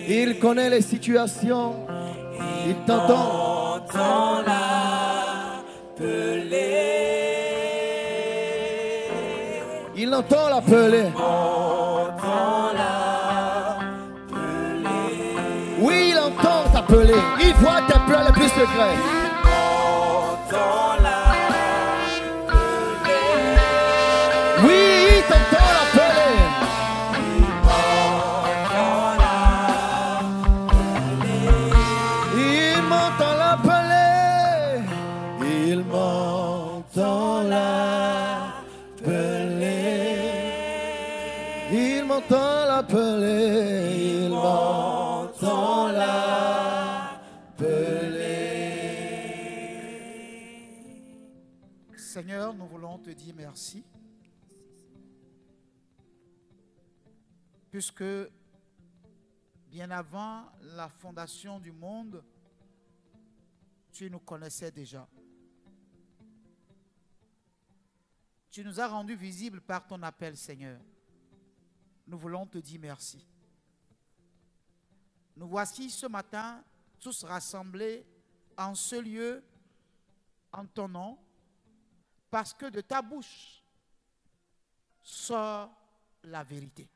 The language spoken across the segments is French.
Il connaît les situations. Il t'entend. Il entend l'appeler. Oui, il entend t'appeler. Il voit tes pleurs les plus secrets. Oui, il t'entend l'appeler. Il m'entend l'appeler. Il m'entend l'appeler. Il m'entend l'appeler. Il m'entend l'appeler. Seigneur, nous voulons te dire merci. Puisque bien avant la fondation du monde, tu nous connaissais déjà. Tu nous as rendus visibles par ton appel, Seigneur. Nous voulons te dire merci. Nous voici ce matin tous rassemblés en ce lieu, en ton nom, parce que de ta bouche sort la vérité.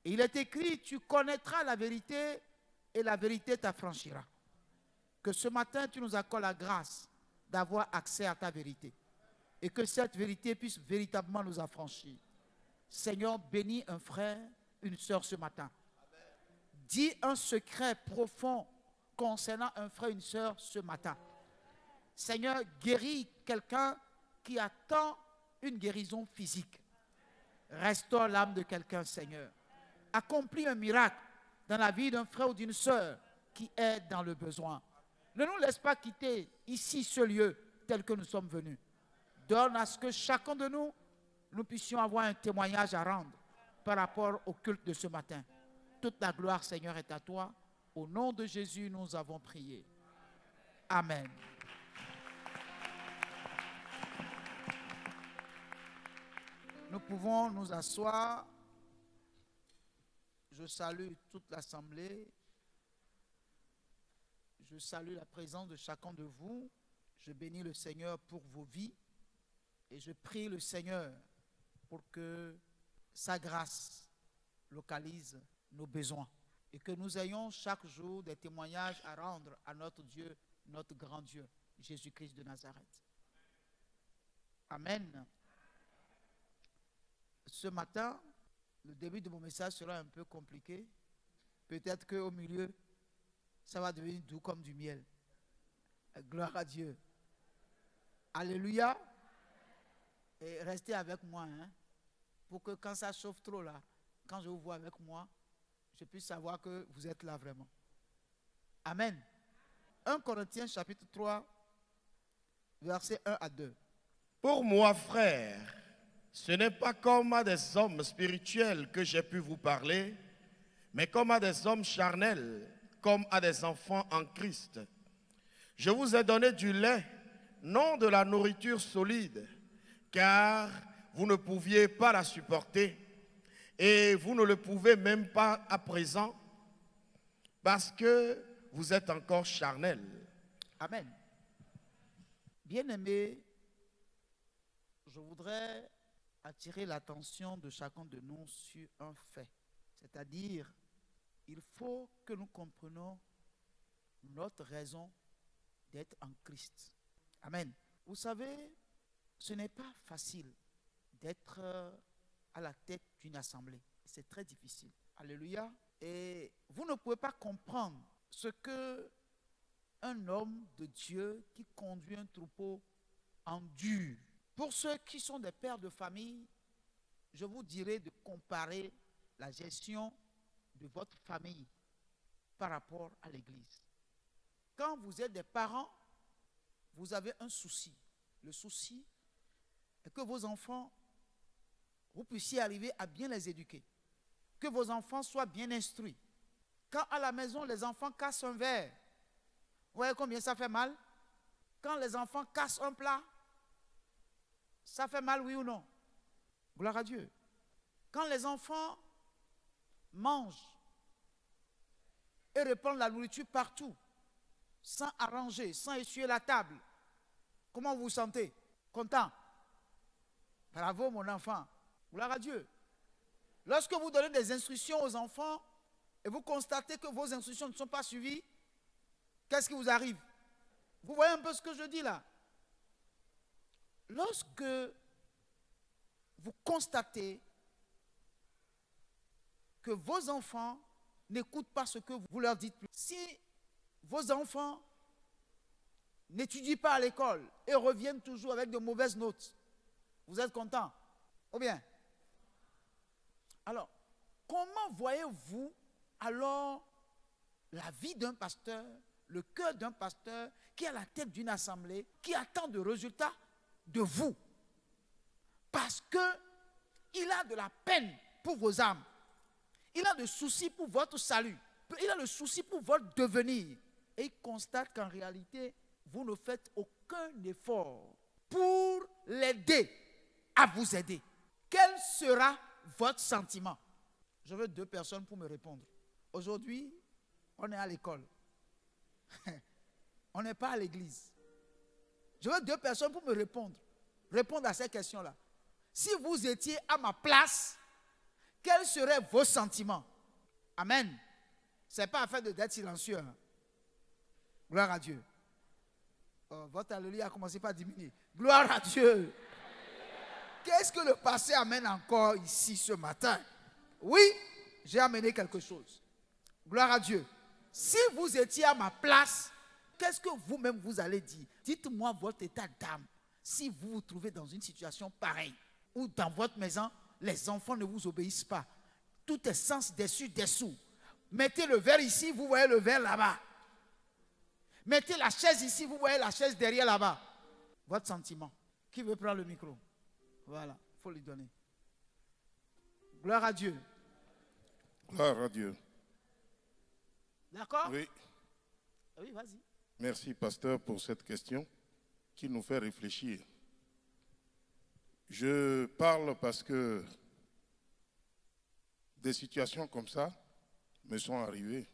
Et il est écrit, tu connaîtras la vérité et la vérité t'affranchira. Que ce matin, tu nous accordes la grâce d'avoir accès à ta vérité. Et que cette vérité puisse véritablement nous affranchir. Seigneur, bénis un frère, une sœur ce matin. Dis un secret profond concernant un frère, une sœur ce matin. Seigneur, guéris quelqu'un qui attend une guérison physique. Restaure l'âme de quelqu'un, Seigneur. Accomplis un miracle dans la vie d'un frère ou d'une sœur qui est dans le besoin. Ne nous laisse pas quitter ici ce lieu tel que nous sommes venus. Donne à ce que chacun de nous, nous puissions avoir un témoignage à rendre par rapport au culte de ce matin. Toute la gloire, Seigneur, est à toi. Au nom de Jésus, nous avons prié. Amen. Nous pouvons nous asseoir. Je salue toute l'assemblée. Je salue la présence de chacun de vous. Je bénis le Seigneur pour vos vies. Et je prie le Seigneur pour que sa grâce localise nos besoins. Et que nous ayons chaque jour des témoignages à rendre à notre Dieu, notre grand Dieu, Jésus-Christ de Nazareth. Amen. Ce matin, le début de mon message sera un peu compliqué. Peut-être qu'au milieu, ça va devenir doux comme du miel. Gloire à Dieu. Alléluia. Et restez avec moi, hein, pour que quand ça chauffe trop là, quand je vous vois avec moi, je puisse savoir que vous êtes là vraiment. Amen. 1 Corinthiens chapitre 3, versets 1 à 2. Pour moi, frère, ce n'est pas comme à des hommes spirituels que j'ai pu vous parler, mais comme à des hommes charnels, comme à des enfants en Christ. Je vous ai donné du lait, non de la nourriture solide, car vous ne pouviez pas la supporter, et vous ne le pouvez même pas à présent, parce que vous êtes encore charnels. Amen. Bien-aimés, je voudrais attirer l'attention de chacun de nous sur un fait. C'est-à-dire, il faut que nous comprenions notre raison d'être en Christ. Amen. Vous savez, ce n'est pas facile d'être à la tête d'une assemblée. C'est très difficile. Alléluia. Et vous ne pouvez pas comprendre ce que un homme de Dieu qui conduit un troupeau endure. Pour ceux qui sont des pères de famille, je vous dirais de comparer la gestion de votre famille par rapport à l'église. Quand vous êtes des parents, vous avez un souci. Le souci est que vos enfants, vous puissiez arriver à bien les éduquer. Que vos enfants soient bien instruits. Quand à la maison, les enfants cassent un verre, vous voyez combien ça fait mal? Quand les enfants cassent un plat, ça fait mal, oui ou non? Gloire à Dieu. Quand les enfants mangent et répandre la nourriture partout, sans arranger, sans essuyer la table. Comment vous vous sentez? Content? Bravo mon enfant. Gloire à Dieu. Lorsque vous donnez des instructions aux enfants et vous constatez que vos instructions ne sont pas suivies, qu'est-ce qui vous arrive? Vous voyez un peu ce que je dis là? Lorsque vous constatez que vos enfants n'écoutent pas ce que vous leur dites plus, si vos enfants n'étudient pas à l'école et reviennent toujours avec de mauvaises notes, vous êtes content? Ou bien? Alors, comment voyez-vous alors la vie d'un pasteur, le cœur d'un pasteur qui est à la tête d'une assemblée, qui attend de résultats de vous? Parce qu'il a de la peine pour vos âmes. Il a de soucis pour votre salut. Il a le souci pour votre devenir. Et il constate qu'en réalité, vous ne faites aucun effort pour l'aider à vous aider. Quel sera votre sentiment? Je veux 2 personnes pour me répondre. Aujourd'hui, on est à l'école. On n'est pas à l'église. Je veux 2 personnes pour me répondre. Répondre à ces questions-là. Si vous étiez à ma place, quels seraient vos sentiments? Amen. Ce n'est pas affaire d'être silencieux. Hein. Gloire à Dieu. Oh, votre alléluia a commencé par diminuer. Gloire à Dieu. Qu'est-ce que le passé amène encore ici ce matin? Oui, j'ai amené quelque chose. Gloire à Dieu. Si vous étiez à ma place, qu'est-ce que vous-même vous allez dire? Dites-moi votre état d'âme. Si vous vous trouvez dans une situation pareille, où dans votre maison, les enfants ne vous obéissent pas, tout est sens dessus, dessous. Mettez le verre ici, vous voyez le verre là-bas. Mettez la chaise ici, vous voyez la chaise derrière là-bas. Votre sentiment. Qui veut prendre le micro? Voilà, il faut lui donner. Gloire à Dieu. Gloire à Dieu. D'accord? Oui. Oui, vas-y. Merci, pasteur, pour cette question qui nous fait réfléchir. Je parle parce que des situations comme ça me sont arrivées.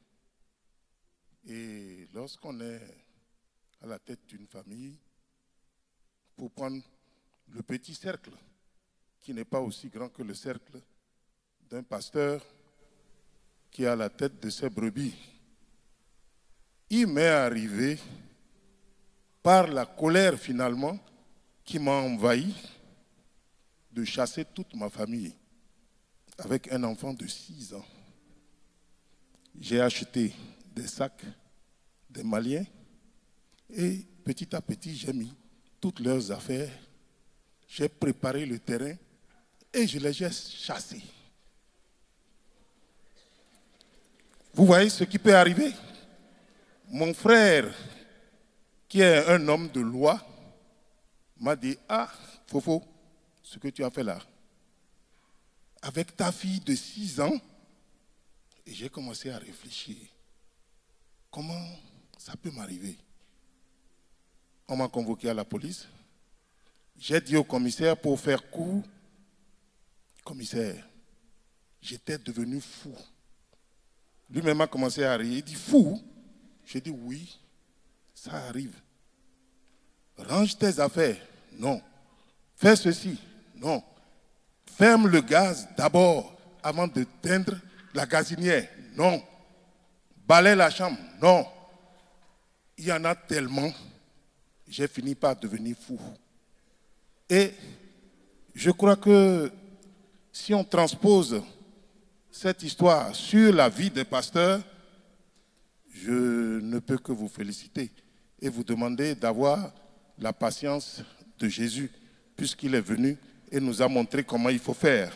Et lorsqu'on est à la tête d'une famille, pour prendre le petit cercle, qui n'est pas aussi grand que le cercle d'un pasteur qui est à la tête de ses brebis, il m'est arrivé, par la colère finalement, qui m'a envahi, de chasser toute ma famille avec un enfant de 6 ans. J'ai acheté des sacs des Maliens et petit à petit, j'ai mis toutes leurs affaires, j'ai préparé le terrain et je les ai chassés. Vous voyez ce qui peut arriver? Mon frère, qui est un homme de loi, m'a dit, ah, Fofo, ce que tu as fait là, avec ta fille de 6 ans, et j'ai commencé à réfléchir. Comment ça peut m'arriver? On m'a convoqué à la police. J'ai dit au commissaire pour faire court, commissaire, j'étais devenu fou. Lui-même a commencé à rire. Il dit, fou? J'ai dit, oui, ça arrive. Range tes affaires. Non. Fais ceci. Non. Ferme le gaz d'abord avant de teindre la gazinière. Non. Balaie la chambre. Non. Il y en a tellement. J'ai fini par devenir fou. Et je crois que si on transpose cette histoire sur la vie des pasteurs, je ne peux que vous féliciter et vous demander d'avoir la patience de Jésus, puisqu'il est venu et nous a montré comment il faut faire.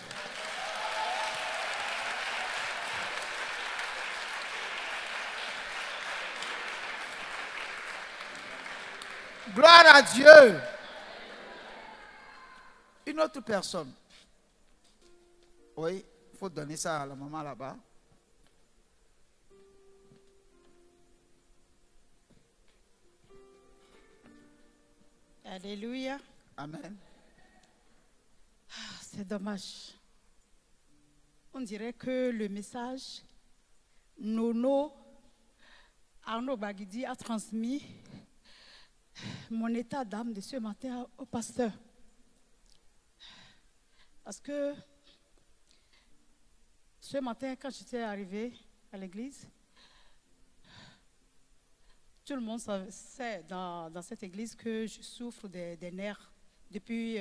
Gloire à Dieu. Une autre personne. Oui, il faut donner ça à la maman là-bas. Alléluia. Amen. C'est dommage. On dirait que le message Nono Arnaud Baguidi a transmis mon état d'âme de ce matin au pasteur. Parce que ce matin, quand j'étais arrivée à l'église, tout le monde sait dans cette église que je souffre des nerfs depuis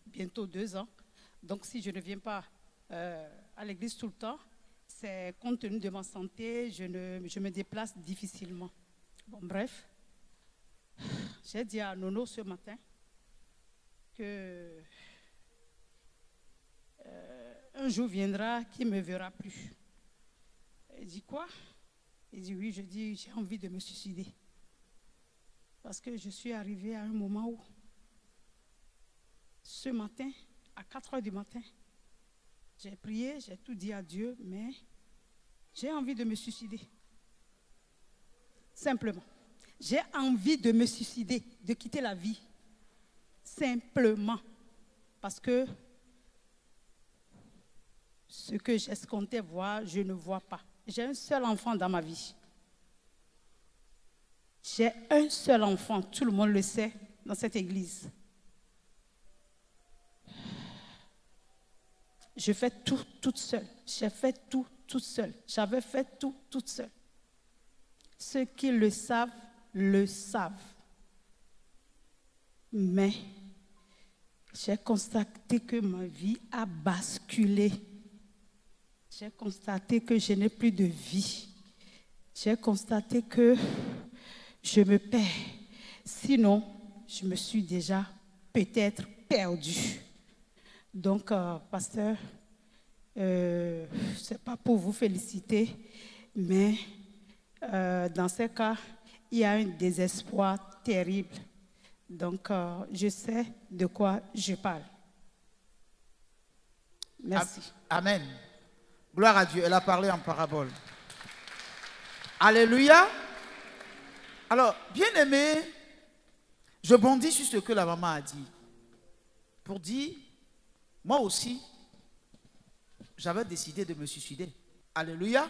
bientôt 2 ans. Donc si je ne viens pas à l'église tout le temps, c'est compte tenu de ma santé, je me déplace difficilement. Bon, bref, j'ai dit à Nono ce matin que un jour viendra qui ne me verra plus. Il dit quoi? Il dit oui, je dis j'ai envie de me suicider. Parce que je suis arrivée à un moment où, ce matin, à 4 heures du matin, j'ai prié, j'ai tout dit à Dieu, mais j'ai envie de me suicider. Simplement. J'ai envie de me suicider, de quitter la vie. Simplement. Parce que ce que j'escomptais voir, je ne vois pas. J'ai un seul enfant dans ma vie. J'ai un seul enfant, tout le monde le sait, dans cette église. Je fais tout toute seule. J'ai fait tout toute seule. J'avais fait tout toute seule. Ceux qui le savent. Mais j'ai constaté que ma vie a basculé. J'ai constaté que je n'ai plus de vie. J'ai constaté que je me perds. Sinon, je me suis déjà peut-être perdue. Donc, pasteur, ce n'est pas pour vous féliciter, mais dans ce cas, il y a un désespoir terrible. Donc, je sais de quoi je parle. Merci. Amen. Gloire à Dieu. Elle a parlé en parabole. Alléluia. Alors, bien-aimé, je bondis sur ce que la maman a dit. Pour dire, moi aussi, j'avais décidé de me suicider. Alléluia.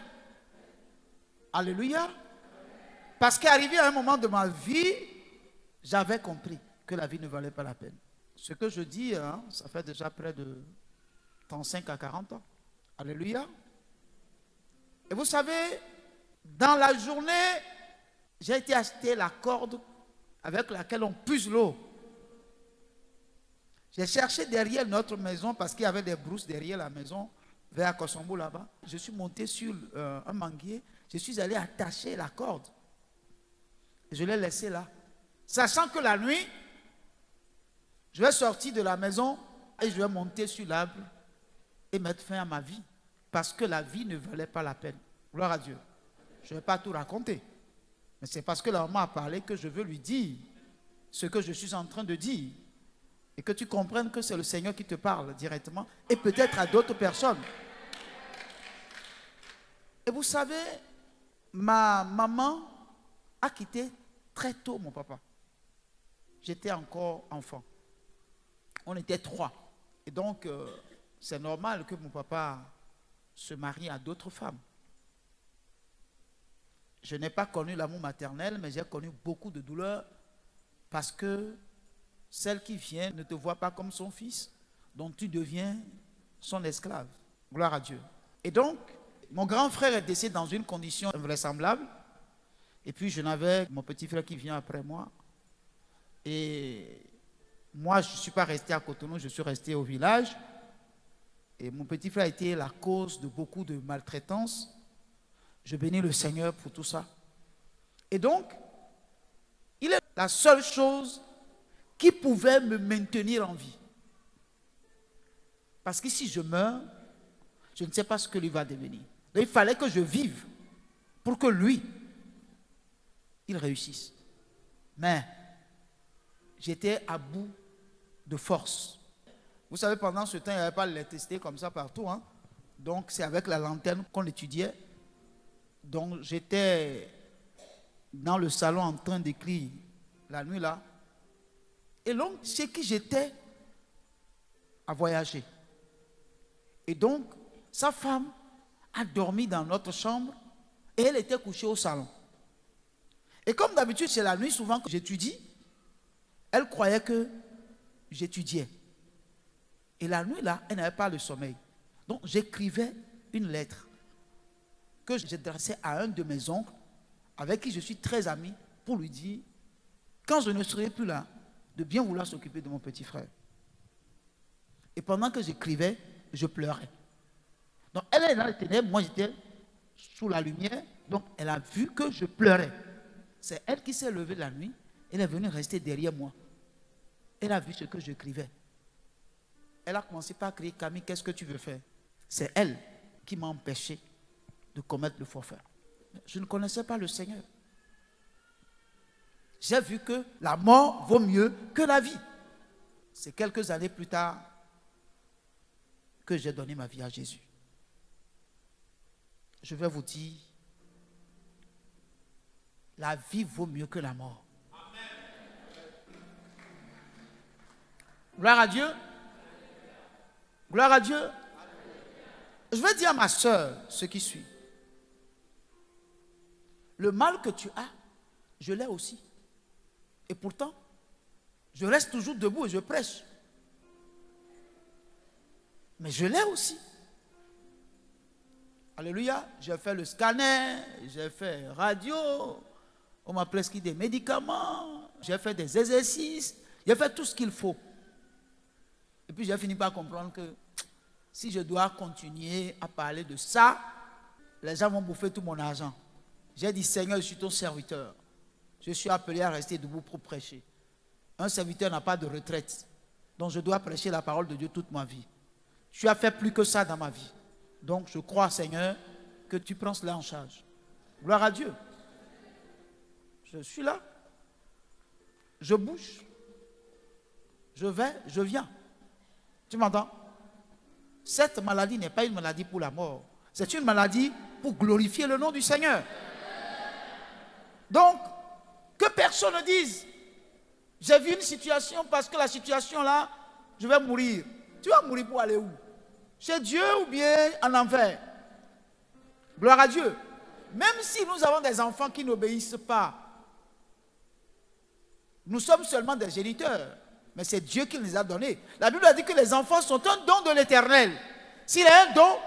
Alléluia. Parce qu'arrivé à un moment de ma vie, j'avais compris que la vie ne valait pas la peine. Ce que je dis, hein, ça fait déjà près de 35 à 40 ans. Alléluia. Et vous savez, dans la journée, j'ai été acheter la corde avec laquelle on puise l'eau. J'ai cherché derrière notre maison parce qu'il y avait des brousses derrière la maison, vers Kosombo là-bas. Je suis monté sur un manguier. Je suis allé attacher la corde. Je l'ai laissée là. Sachant que la nuit, je vais sortir de la maison et je vais monter sur l'arbre et mettre fin à ma vie. Parce que la vie ne valait pas la peine. Gloire à Dieu. Je ne vais pas tout raconter. Mais c'est parce que la maman a parlé que je veux lui dire ce que je suis en train de dire. Et que tu comprennes que c'est le Seigneur qui te parle directement. Et peut-être à d'autres personnes. Et vous savez, ma maman a quitté très tôt mon papa. J'étais encore enfant. On était 3. Et donc, c'est normal que mon papa se marie à d'autres femmes. Je n'ai pas connu l'amour maternel, mais j'ai connu beaucoup de douleur parce que celle qui vient ne te voit pas comme son fils, donc tu deviens son esclave. Gloire à Dieu. Et donc, mon grand frère est décédé dans une condition invraisemblable. Et puis, je n'avais mon petit frère qui vient après moi. Et moi, je ne suis pas resté à Cotonou, je suis resté au village. Et mon petit frère a été la cause de beaucoup de maltraitance. Je bénis le Seigneur pour tout ça. Et donc, il est la seule chose qui pouvait me maintenir en vie. Parce que si je meurs, je ne sais pas ce que lui va devenir. Donc, il fallait que je vive pour que lui, il réussisse. Mais j'étais à bout de force. Vous savez, pendant ce temps, il n'y avait pas l'électricité comme ça partout. Hein? Donc, c'est avec la lanterne qu'on étudiait. Donc, j'étais dans le salon en train d'écrire la nuit là. Et donc, c'est qui j'étais à voyager. Et donc, sa femme a dormi dans notre chambre et elle était couchée au salon. Et comme d'habitude, c'est la nuit, souvent que j'étudie, elle croyait que j'étudiais. Et la nuit, là, elle n'avait pas le sommeil. Donc, j'écrivais une lettre que j'adressais à un de mes oncles, avec qui je suis très ami, pour lui dire, quand je ne serai plus là, de bien vouloir s'occuper de mon petit frère. Et pendant que j'écrivais, je pleurais. Donc, elle est dans les ténèbres, moi j'étais sous la lumière, donc elle a vu que je pleurais. C'est elle qui s'est levée la nuit, elle est venue rester derrière moi. Elle a vu ce que j'écrivais. Elle a commencé par crier, Camille, qu'est-ce que tu veux faire? C'est elle qui m'a empêché de commettre le forfait. Je ne connaissais pas le Seigneur. J'ai vu que la mort vaut mieux que la vie. C'est quelques années plus tard que j'ai donné ma vie à Jésus. Je vais vous dire, la vie vaut mieux que la mort. Gloire à Dieu. Gloire à Dieu. Je vais dire à ma soeur ce qui suit. Le mal que tu as, je l'ai aussi. Et pourtant, je reste toujours debout et je prêche. Mais je l'ai aussi. Alléluia. J'ai fait le scanner, j'ai fait radio, on m'a prescrit des médicaments, j'ai fait des exercices, j'ai fait tout ce qu'il faut. Et puis j'ai fini par comprendre que si je dois continuer à parler de ça, les gens vont bouffer tout mon argent. J'ai dit, Seigneur, je suis ton serviteur. Je suis appelé à rester debout pour prêcher. Un serviteur n'a pas de retraite. Donc je dois prêcher la parole de Dieu toute ma vie. Tu as fait plus que ça dans ma vie. Donc je crois, Seigneur, que tu prends cela en charge. Gloire à Dieu. Je suis là. Je bouge. Je vais, je viens. Tu m'entends? Cette maladie n'est pas une maladie pour la mort. C'est une maladie pour glorifier le nom du Seigneur. Donc, que personne ne dise, j'ai vu une situation parce que la situation là, je vais mourir. Tu vas mourir pour aller où? Chez Dieu ou bien en enfer? Gloire à Dieu. Même si nous avons des enfants qui n'obéissent pas, nous sommes seulement des géniteurs. Mais c'est Dieu qui les a donnés. La Bible a dit que les enfants sont un don de l'Éternel. S'il y a un don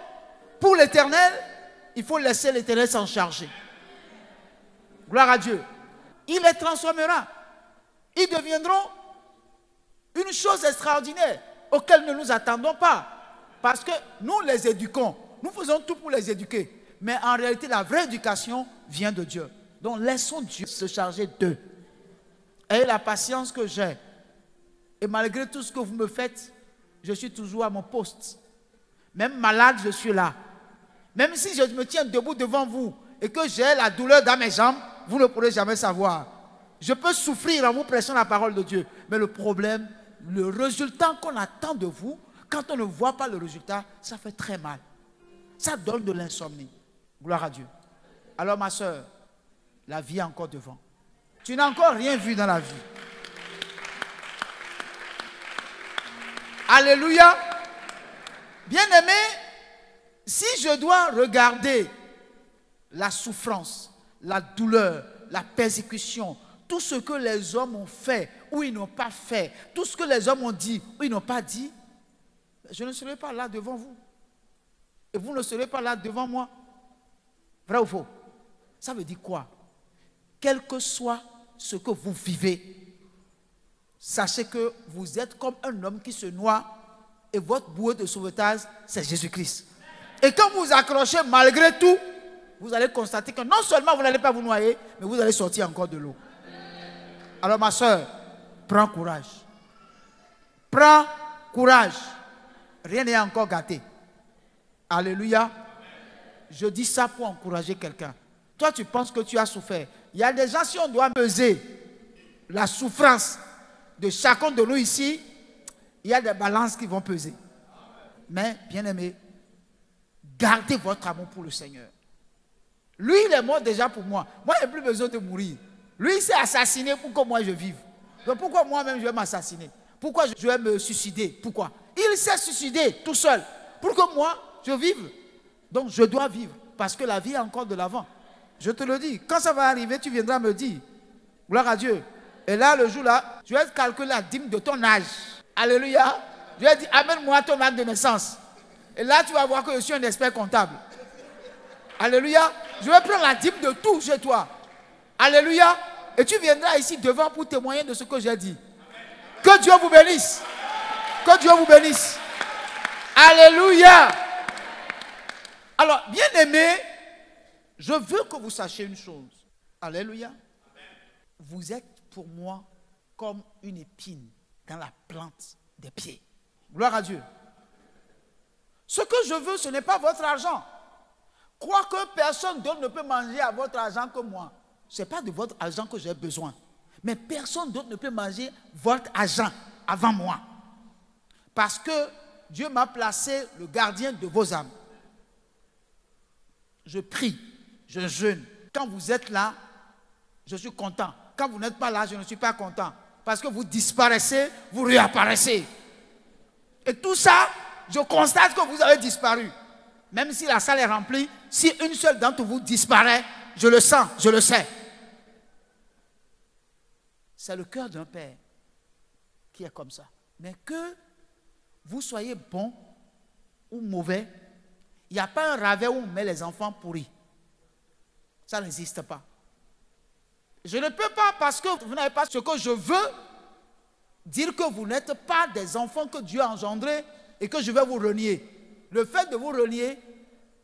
pour l'Éternel, il faut laisser l'Éternel s'en charger. Gloire à Dieu. Il les transformera. Ils deviendront une chose extraordinaire auquel nous ne nous attendons pas. Parce que nous les éduquons. Nous faisons tout pour les éduquer. Mais en réalité, la vraie éducation vient de Dieu. Donc laissons Dieu se charger d'eux. Ayez la patience que j'ai. Et malgré tout ce que vous me faites, je suis toujours à mon poste. Même malade, je suis là. Même si je me tiens debout devant vous et que j'ai la douleur dans mes jambes, vous ne pourrez jamais savoir. Je peux souffrir en vous prêchant la parole de Dieu. Mais le problème, le résultat qu'on attend de vous, quand on ne voit pas le résultat, ça fait très mal. Ça donne de l'insomnie. Gloire à Dieu. Alors ma soeur, la vie est encore devant. Tu n'as encore rien vu dans la vie. Alléluia. Bien-aimé, si je dois regarder la souffrance, la douleur, la persécution, tout ce que les hommes ont fait ou ils n'ont pas fait, tout ce que les hommes ont dit ou ils n'ont pas dit, je ne serai pas là devant vous. Et vous ne serez pas là devant moi. Vrai ou faux? Ça veut dire quoi? Quel que soit ce que vous vivez, sachez que vous êtes comme un homme qui se noie et votre bouée de sauvetage, c'est Jésus-Christ. Et quand vous vous accrochez malgré tout, vous allez constater que non seulement vous n'allez pas vous noyer, mais vous allez sortir encore de l'eau. Alors ma soeur, prends courage. Prends courage. Rien n'est encore gâté. Alléluia. Je dis ça pour encourager quelqu'un. Toi, tu penses que tu as souffert. Il y a des gens, si on doit peser la souffrance de chacun de nous ici, il y a des balances qui vont peser. Mais, bien-aimé, gardez votre amour pour le Seigneur. Lui, il est mort déjà pour moi. Moi, il n'y a plus besoin de mourir. Lui, il s'est assassiné pour que moi je vive. Donc, pourquoi moi-même je vais m'assassiner? Pourquoi je vais me suicider? Pourquoi? Il s'est suicidé tout seul pour que moi, je vive. Donc, je dois vivre parce que la vie est encore de l'avant. Je te le dis, quand ça va arriver, tu viendras me dire. Gloire à Dieu. Et là, le jour-là, je vais calculer la dîme de ton âge. Alléluia. Je vais dire, amène-moi ton acte de naissance. Et là, tu vas voir que je suis un expert comptable. Alléluia. Je vais prendre la dîme de tout chez toi. Alléluia. Et tu viendras ici devant pour témoigner de ce que j'ai dit. Que Dieu vous bénisse. Que Dieu vous bénisse. Alléluia. Alors, bien aimé, je veux que vous sachiez une chose. Alléluia. Vous êtes pour moi comme une épine dans la plante des pieds. Gloire à Dieu. Ce que je veux, ce n'est pas votre argent. Croire que personne d'autre ne peut manger à votre argent que moi. Ce n'est pas de votre argent que j'ai besoin. Mais personne d'autre ne peut manger votre argent avant moi. Parce que Dieu m'a placé le gardien de vos âmes. Je prie, je jeûne. Quand vous êtes là, je suis content. Quand vous n'êtes pas là, je ne suis pas content. Parce que vous disparaissez, vous réapparaissez. Et tout ça, je constate que vous avez disparu. Même si la salle est remplie, si une seule d'entre vous disparaît, je le sens, je le sais. C'est le cœur d'un père qui est comme ça. Mais que vous soyez bon ou mauvais, il n'y a pas un rabais où on met les enfants pourris. Ça n'existe pas. Je ne peux pas, parce que vous n'avez pas ce que je veux, dire que vous n'êtes pas des enfants que Dieu a engendrés et que je vais vous renier. Le fait de vous renier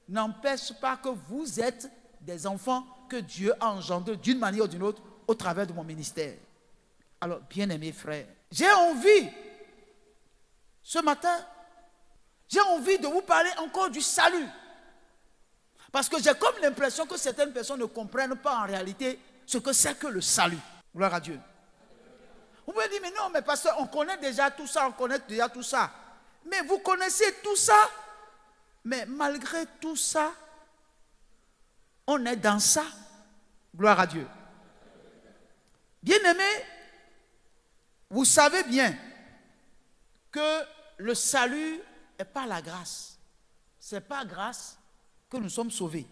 n'empêche pas que vous êtes des enfants que Dieu a engendrés d'une manière ou d'une autre au travers de mon ministère. Alors, bien-aimés frères, j'ai envie, ce matin, j'ai envie de vous parler encore du salut. Parce que j'ai comme l'impression que certaines personnes ne comprennent pas en réalité ce que c'est que le salut. Gloire à Dieu. Vous pouvez dire, mais non, mais pasteur, on connaît déjà tout ça, on connaît déjà tout ça. Mais vous connaissez tout ça, mais malgré tout ça, on est dans ça. Gloire à Dieu. Bien-aimés, vous savez bien que le salut est par la grâce. C'est par grâce que nous sommes sauvés.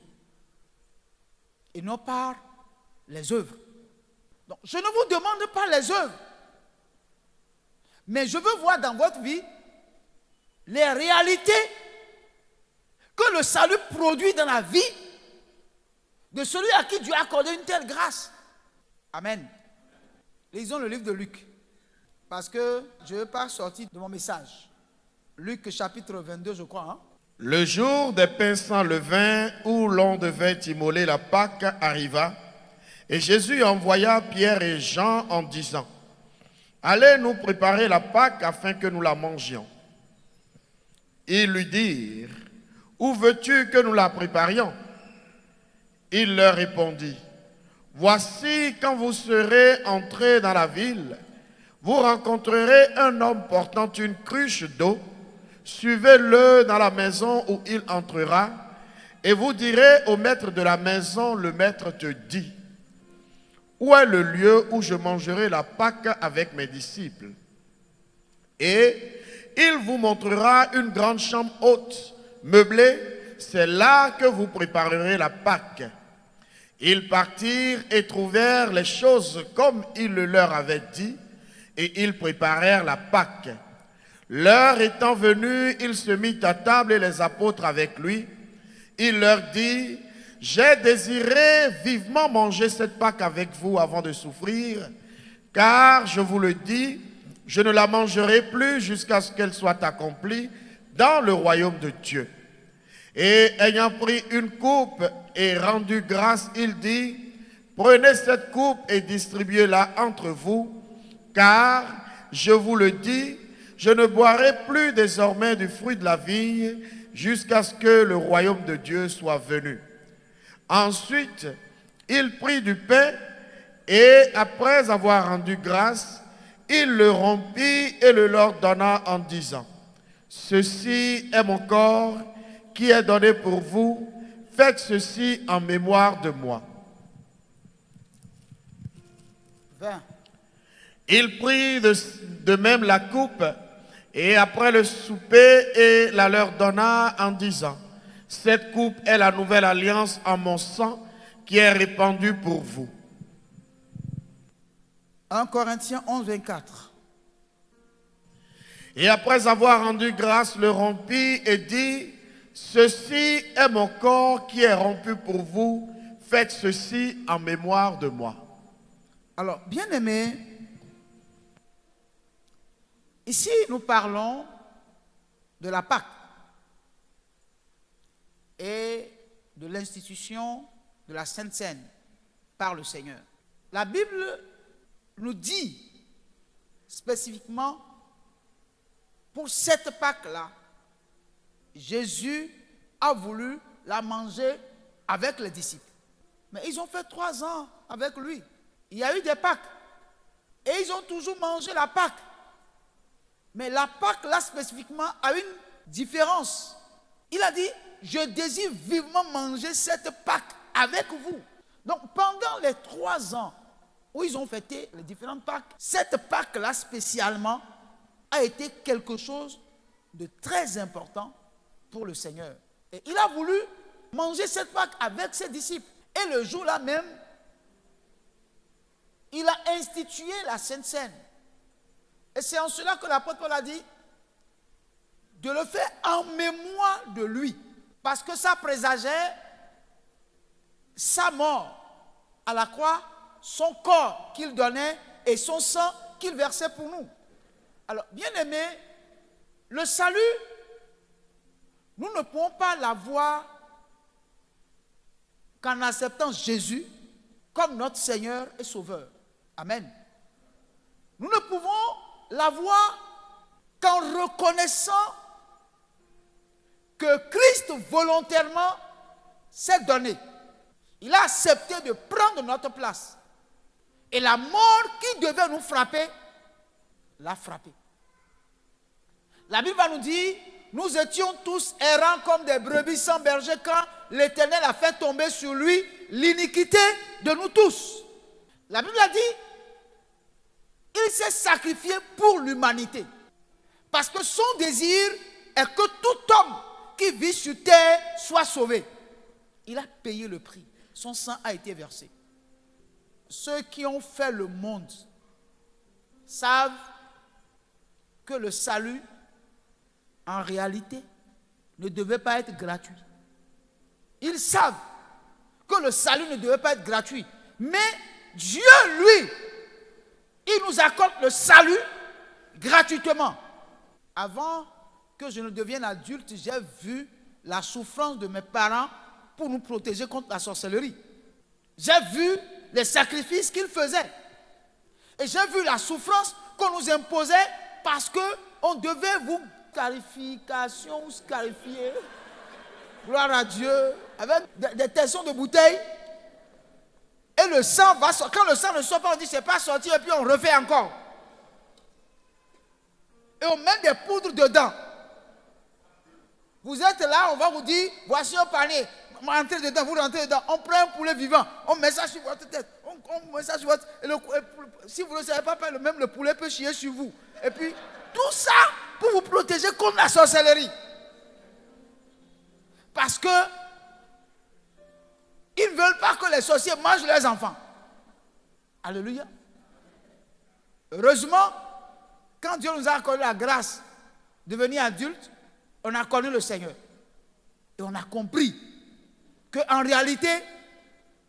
Et non par les œuvres. Donc, je ne vous demande pas les œuvres. Mais je veux voir dans votre vie les réalités que le salut produit dans la vie de celui à qui Dieu a accordé une telle grâce. Amen. Lisons le livre de Luc. Parce que je ne veux pas sortir de mon message. Luc chapitre 22, je crois. Hein? Le jour des pains sans levain où l'on devait immoler la Pâque arriva. Et Jésus envoya Pierre et Jean en disant, « Allez nous préparer la Pâque afin que nous la mangions. » Ils lui dirent, « Où veux-tu que nous la préparions ?» Il leur répondit, « Voici quand vous serez entrés dans la ville, vous rencontrerez un homme portant une cruche d'eau, suivez-le dans la maison où il entrera, et vous direz au maître de la maison, le maître te dit, où est le lieu où je mangerai la Pâque avec mes disciples? Et il vous montrera une grande chambre haute, meublée, c'est là que vous préparerez la Pâque. Ils partirent et trouvèrent les choses comme il le leur avait dit, et ils préparèrent la Pâque. L'heure étant venue, il se mit à table et les apôtres avec lui. Il leur dit, « J'ai désiré vivement manger cette Pâque avec vous avant de souffrir, car je vous le dis, je ne la mangerai plus jusqu'à ce qu'elle soit accomplie dans le royaume de Dieu. » Et ayant pris une coupe et rendu grâce, il dit, « Prenez cette coupe et distribuez-la entre vous, car, je vous le dis, je ne boirai plus désormais du fruit de la vigne jusqu'à ce que le royaume de Dieu soit venu. » Ensuite, il prit du pain et, après avoir rendu grâce, il le rompit et le leur donna en disant, « Ceci est mon corps qui est donné pour vous, faites ceci en mémoire de moi. » 20. Il prit de même la coupe et après le souper et la leur donna en disant, « Cette coupe est la nouvelle alliance en mon sang qui est répandue pour vous. » 21. 1 Corinthiens 11, 24. Et après avoir rendu grâce, le rompit et dit, ceci est mon corps qui est rompu pour vous, faites ceci en mémoire de moi. Alors, bien-aimés, ici nous parlons de la Pâque et de l'institution de la Sainte Seine par le Seigneur. La Bible nous dit spécifiquement, pour cette Pâque-là, Jésus a voulu la manger avec les disciples. Mais ils ont fait 3 ans avec lui. Il y a eu des Pâques. Et ils ont toujours mangé la Pâque. Mais la Pâque, là, spécifiquement, a une différence. Il a dit, je désire vivement manger cette Pâque avec vous. Donc, pendant les 3 ans où ils ont fêté les différentes Pâques, cette Pâque-là, spécialement, a été quelque chose de très important pour le Seigneur. Et il a voulu manger cette Pâque avec ses disciples. Et le jour-là même, il a institué la Sainte Seine. Et c'est en cela que l'apôtre Paul a dit de le faire en mémoire de lui. Parce que ça présageait sa mort à la croix, son corps qu'il donnait et son sang qu'il versait pour nous. Alors, bien aimé, le salut, nous ne pouvons pas l'avoir qu'en acceptant Jésus comme notre Seigneur et Sauveur. Amen. Nous ne pouvons l'avoir qu'en reconnaissant que Christ volontairement s'est donné. Il a accepté de prendre notre place. Et la mort qui devait nous frapper, l'a frappé. La Bible va nous dire, nous étions tous errants comme des brebis sans berger quand l'Éternel a fait tomber sur lui l'iniquité de nous tous. La Bible a dit, il s'est sacrifié pour l'humanité. Parce que son désir est que tout homme qui vit sur terre soit sauvé. Il a payé le prix. Son sang a été versé. Ceux qui ont fait le monde savent que le salut, en réalité, ne devait pas être gratuit. Ils savent que le salut ne devait pas être gratuit. Mais Dieu, lui, il nous accorde le salut gratuitement. Avant que je ne devienne adulte, j'ai vu la souffrance de mes parents pour nous protéger contre la sorcellerie. J'ai vu les sacrifices qu'ils faisaient. Et j'ai vu la souffrance qu'on nous imposait parce qu'on devait vous scarification ou scarifier. Gloire à Dieu. Avec des tessons de bouteilles. Et le sang va sortir. Quand le sang ne sort pas, on dit c'est pas sorti et puis on refait encore. Et on met des poudres dedans. Vous êtes là, on va vous dire, voici un panier. Entrez dedans, vous rentrez dedans. On prend un poulet vivant, on met ça sur votre tête. On met ça sur votre... si vous ne savez pas, même le poulet peut chier sur vous. Et puis, tout ça pour vous protéger contre la sorcellerie. Parce que ils ne veulent pas que les sorciers mangent leurs enfants. Alléluia. Heureusement, quand Dieu nous a accordé la grâce de devenir adultes, on a connu le Seigneur. Et on a compris qu'en réalité,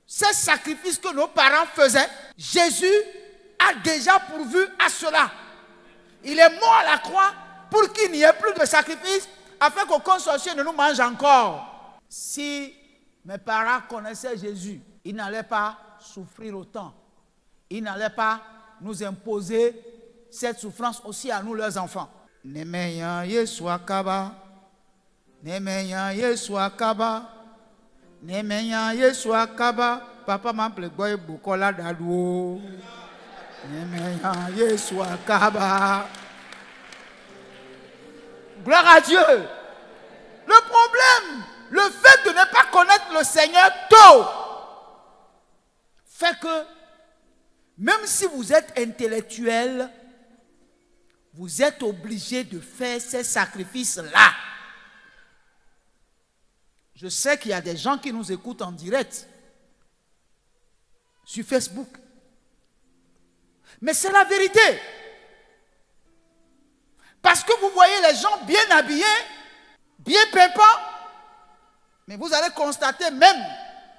ces sacrifices que nos parents faisaient, Jésus a déjà pourvu à cela. Il est mort à la croix pour qu'il n'y ait plus de sacrifices, afin qu'aucun sorcier ne nous mange encore. Si mes parents connaissaient Jésus, ils n'allaient pas souffrir autant. Ils n'allaient pas nous imposer cette souffrance aussi à nous, leurs enfants. Nemeyan Yesua Kaba, Nemeyan Yesua Kaba, Nemeyan Yesua Kaba, Papa m'appelle Boy Bukola Dadou. Nemeyan Yesua Kaba. Gloire à Dieu. Le problème, le fait de ne pas connaître le Seigneur tôt, fait que même si vous êtes intellectuel, vous êtes obligé de faire ces sacrifices-là. Je sais qu'il y a des gens qui nous écoutent en direct sur Facebook. Mais c'est la vérité. Parce que vous voyez les gens bien habillés, bien pimpants, mais vous allez constater même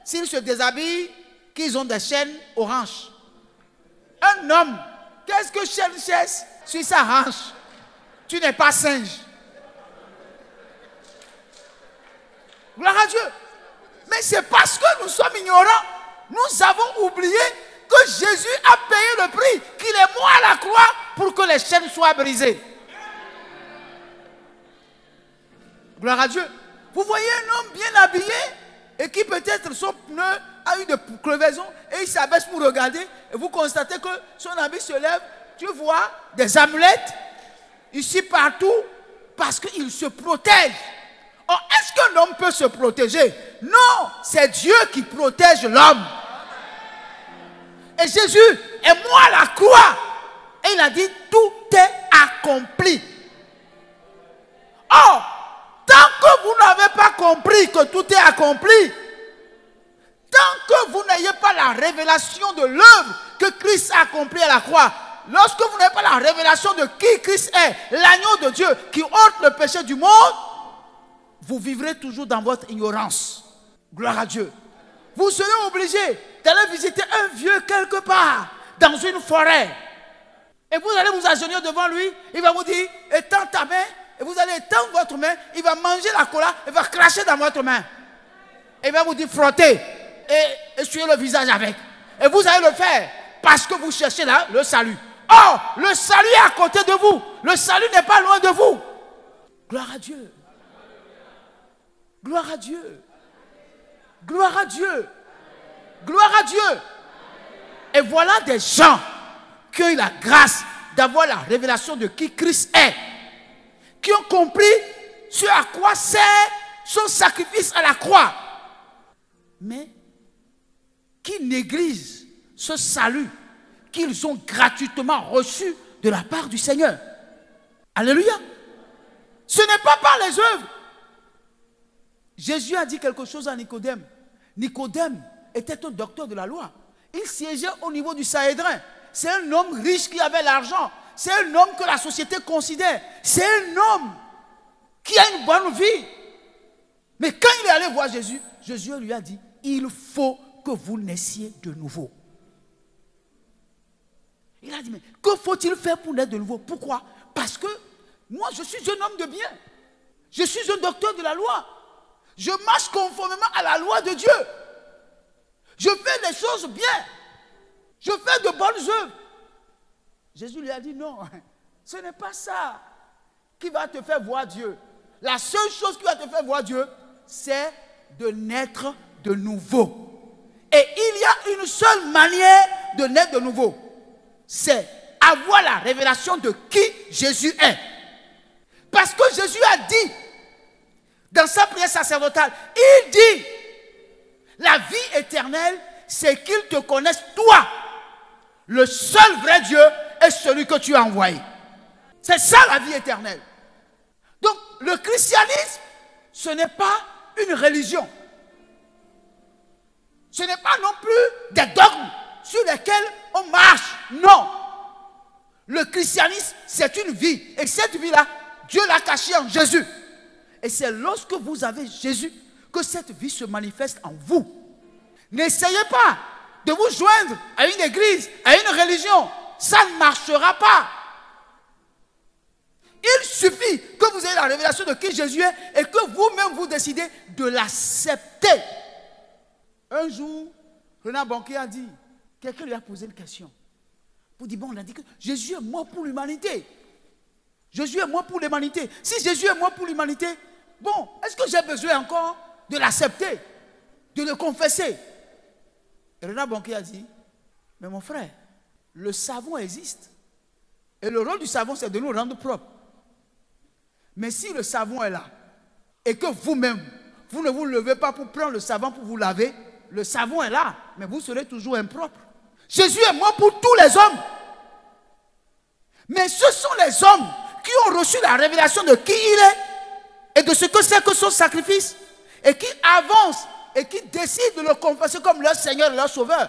s'ils se déshabillent qu'ils ont des chaînes aux hanches. Un homme, qu'est-ce que chaîne chasse sur sa hanche? Tu n'es pas singe. Gloire à Dieu. Mais c'est parce que nous sommes ignorants, nous avons oublié que Jésus a payé le prix, qu'il est mort à la croix pour que les chaînes soient brisées. Gloire à Dieu. Vous voyez un homme bien habillé et qui peut-être son pneu a eu de crevaisons et il s'abaisse pour regarder et vous constatez que son habit se lève, tu vois des amulettes ici partout parce qu'il se protège. Or, est-ce qu'un homme peut se protéger? Non, c'est Dieu qui protège l'homme. Et Jésus est mort à la croix et il a dit tout est accompli. Or, tant que vous n'avez pas compris que tout est accompli, tant que vous n'ayez pas la révélation de l'œuvre que Christ a accomplie à la croix, lorsque vous n'avez pas la révélation de qui Christ est, l'agneau de Dieu qui ôte le péché du monde, vous vivrez toujours dans votre ignorance. Gloire à Dieu. Vous serez obligé d'aller visiter un vieux quelque part, dans une forêt. Et vous allez vous agenouiller devant lui, il va vous dire, étends ta main. Et vous allez étendre votre main, il va manger la cola, il va cracher dans votre main. Et il va vous dire frottez et essuyez le visage avec. Et vous allez le faire parce que vous cherchez là le salut. Or, le salut est à côté de vous. Le salut n'est pas loin de vous. Gloire à Dieu. Gloire à Dieu. Gloire à Dieu. Gloire à Dieu. Et voilà des gens qui ont eu la grâce d'avoir la révélation de qui Christ est, qui ont compris ce à quoi sert son sacrifice à la croix, mais qui négligent ce salut qu'ils ont gratuitement reçu de la part du Seigneur. Alléluia. Ce n'est pas par les œuvres. Jésus a dit quelque chose à Nicodème. Nicodème était un docteur de la loi. Il siégeait au niveau du Sanhédrin. C'est un homme riche qui avait l'argent. C'est un homme que la société considère. C'est un homme qui a une bonne vie. Mais quand il est allé voir Jésus, Jésus lui a dit, il faut que vous naissiez de nouveau. Il a dit, mais que faut-il faire pour naître de nouveau? Pourquoi? Parce que moi, je suis un homme de bien. Je suis un docteur de la loi. Je marche conformément à la loi de Dieu. Je fais des choses bien. Je fais de bonnes œuvres. Jésus lui a dit non, ce n'est pas ça qui va te faire voir Dieu. La seule chose qui va te faire voir Dieu, c'est de naître de nouveau. Et il y a une seule manière de naître de nouveau. C'est avoir la révélation de qui Jésus est. Parce que Jésus a dit, dans sa prière sacerdotale, il dit, la vie éternelle, c'est qu'ils te connaissent toi, le seul vrai Dieu est celui que tu as envoyé. C'est ça la vie éternelle. Donc le christianisme, ce n'est pas une religion. Ce n'est pas non plus des dogmes sur lesquels on marche. Non. Le christianisme, c'est une vie. Et cette vie-là, Dieu l'a cachée en Jésus. Et c'est lorsque vous avez Jésus que cette vie se manifeste en vous. N'essayez pas de vous joindre à une église, à une religion. Ça ne marchera pas. Il suffit que vous ayez la révélation de qui Jésus est et que vous-même vous décidez de l'accepter. Un jour, Renard Banquier a dit, quelqu'un lui a posé une question. Pour dire, bon, on a dit que Jésus est mort pour l'humanité. Jésus est mort pour l'humanité. Si Jésus est mort pour l'humanité, bon, est-ce que j'ai besoin encore de l'accepter, de le confesser? Et Renard Banquier a dit, mais mon frère, le savon existe. Et le rôle du savon, c'est de nous rendre propres. Mais si le savon est là, et que vous-même, vous ne vous levez pas pour prendre le savon pour vous laver, le savon est là, mais vous serez toujours impropre. Jésus est mort pour tous les hommes. Mais ce sont les hommes qui ont reçu la révélation de qui il est et de ce que c'est que son sacrifice et qui avancent et qui décident de le confesser comme leur Seigneur et leur Sauveur.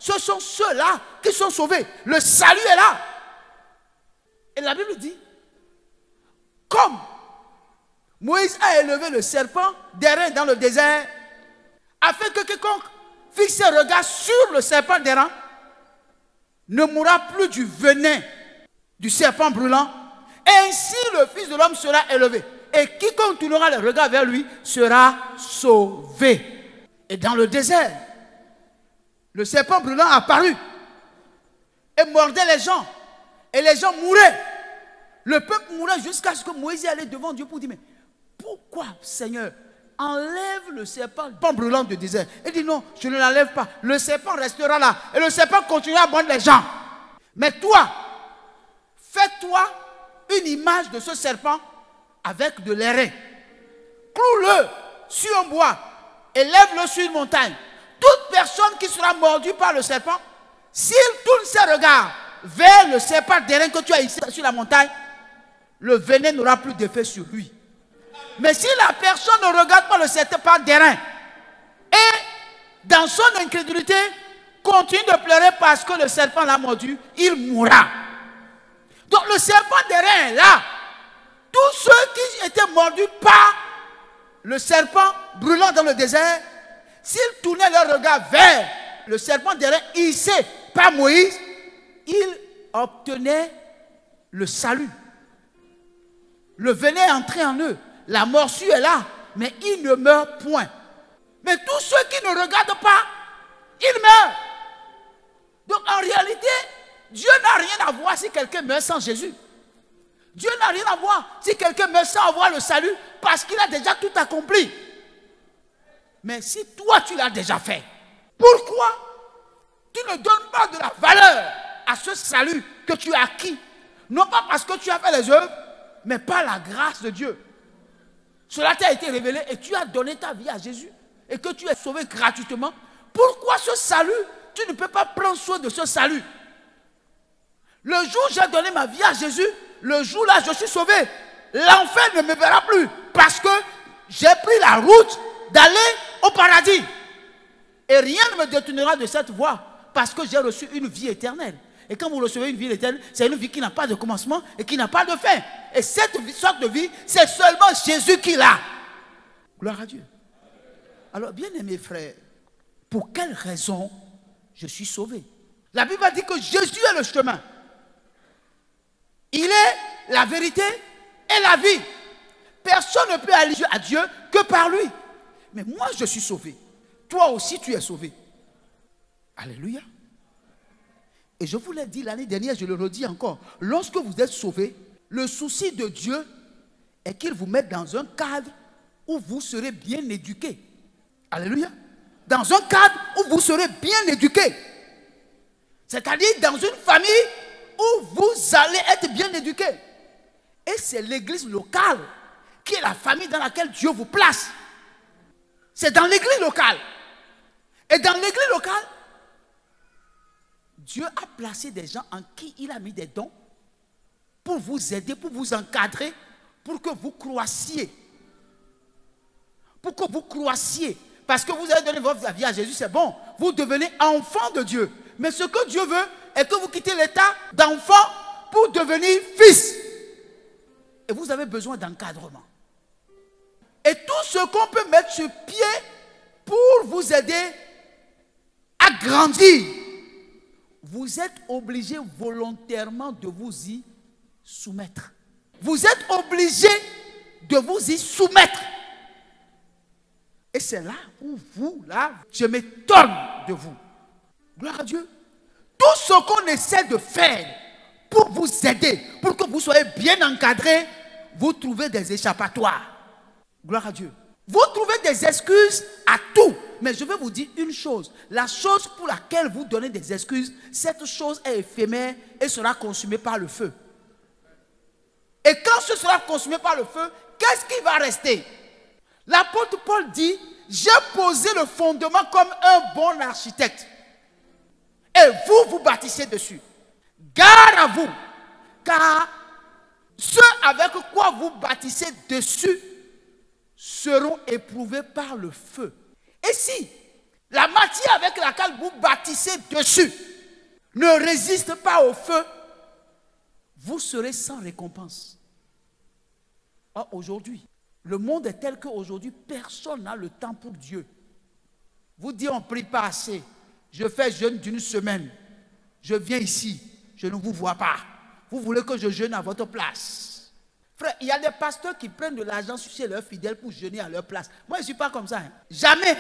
Ce sont ceux-là qui sont sauvés. Le salut est là. Et la Bible dit, comme Moïse a élevé le serpent d'airain dans le désert, afin que quiconque fixe ses regards sur le serpent d'airain ne mourra plus du venin du serpent brûlant. Ainsi le Fils de l'homme sera élevé. Et quiconque tournera le regard vers lui sera sauvé. Et dans le désert, le serpent brûlant apparut et mordait les gens. Et les gens mouraient. Le peuple mourait jusqu'à ce que Moïse allait devant Dieu pour dire, mais pourquoi, Seigneur, enlève le serpent brûlant du désert? Il dit, non, je ne l'enlève pas. Le serpent restera là. Et le serpent continuera à mordre les gens. Mais toi, fais-toi une image de ce serpent avec de l'airain. Cloue-le sur un bois et lève-le sur une montagne. Toute personne qui sera mordue par le serpent, s'il tourne ses regards vers le serpent d'airain que tu as ici sur la montagne, le venin n'aura plus d'effet sur lui. Mais si la personne ne regarde pas le serpent d'airain et dans son incrédulité continue de pleurer parce que le serpent l'a mordu, il mourra. Donc le serpent d'airain est là. Tous ceux qui étaient mordus par le serpent brûlant dans le désert, s'ils tournaient leur regard vers le serpent d'airain hissé par Moïse, ils obtenaient le salut. Le venin est entré en eux. La morsure est là, mais ils ne meurent point. Mais tous ceux qui ne regardent pas, ils meurent. Donc en réalité, Dieu n'a rien à voir si quelqu'un meurt sans Jésus. Dieu n'a rien à voir si quelqu'un meurt sans avoir le salut, parce qu'il a déjà tout accompli. Mais si toi tu l'as déjà fait, pourquoi tu ne donnes pas de la valeur à ce salut que tu as acquis? Non pas parce que tu as fait les œuvres, mais par la grâce de Dieu. Cela t'a été révélé et tu as donné ta vie à Jésus et que tu es sauvé gratuitement. Pourquoi ce salut, tu ne peux pas prendre soin de ce salut? Le jour où j'ai donné ma vie à Jésus, le jour-là, je suis sauvé. L'enfer ne me verra plus parce que j'ai pris la route d'aller au paradis. Et rien ne me détournera de cette voie parce que j'ai reçu une vie éternelle. Et quand vous recevez une vie éternelle, c'est une vie qui n'a pas de commencement et qui n'a pas de fin. Et cette sorte de vie, c'est seulement Jésus qui l'a. Gloire à Dieu. Alors, bien aimés frères, pour quelle raison je suis sauvé? La Bible dit que Jésus est le chemin. Il est la vérité et la vie. Personne ne peut aller à Dieu que par lui. Mais moi, je suis sauvé. Toi aussi, tu es sauvé. Alléluia. Et je vous l'ai dit l'année dernière, je le redis encore. Lorsque vous êtes sauvé, le souci de Dieu est qu'il vous mette dans un cadre où vous serez bien éduqués. Alléluia. Dans un cadre où vous serez bien éduqués. C'est-à-dire dans une famille où vous allez être bien éduqués. Et c'est l'église locale qui est la famille dans laquelle Dieu vous place. C'est dans l'église locale. Et dans l'église locale, Dieu a placé des gens en qui il a mis des dons pour vous aider, pour vous encadrer, pour que vous croissiez. Pour que vous croissiez. Parce que vous avez donné votre vie à Jésus, c'est bon. Vous devenez enfant de Dieu. Mais ce que Dieu veut est que vous quittez l'état d'enfant pour devenir fils. Et vous avez besoin d'encadrement. Et tout ce qu'on peut mettre sur pied pour vous aider à grandir, vous êtes obligé volontairement de vous y soumettre. Vous êtes obligé de vous y soumettre. Et c'est là où je m'étonne de vous. Gloire à Dieu. Tout ce qu'on essaie de faire pour vous aider, pour que vous soyez bien encadrés, vous trouvez des échappatoires. Gloire à Dieu. Vous trouvez des excuses à tout. Mais je vais vous dire une chose. La chose pour laquelle vous donnez des excuses, cette chose est éphémère et sera consumée par le feu. Et quand ce sera consumé par le feu, qu'est-ce qui va rester? L'apôtre Paul dit, j'ai posé le fondement comme un bon architecte. Et vous, vous bâtissez dessus. Gare à vous, car ceux avec quoi vous bâtissez dessus seront éprouvés par le feu. Et si la matière avec laquelle vous bâtissez dessus ne résiste pas au feu, vous serez sans récompense. Or, aujourd'hui, le monde est tel qu'aujourd'hui, personne n'a le temps pour Dieu. Vous dites, on ne prie pas assez. Je fais jeûne d'une semaine. Je viens ici, je ne vous vois pas. Vous voulez que je jeûne à votre place. Frère, il y a des pasteurs qui prennent de l'argent chez leurs fidèles pour jeûner à leur place. Moi, je ne suis pas comme ça. Hein. Jamais.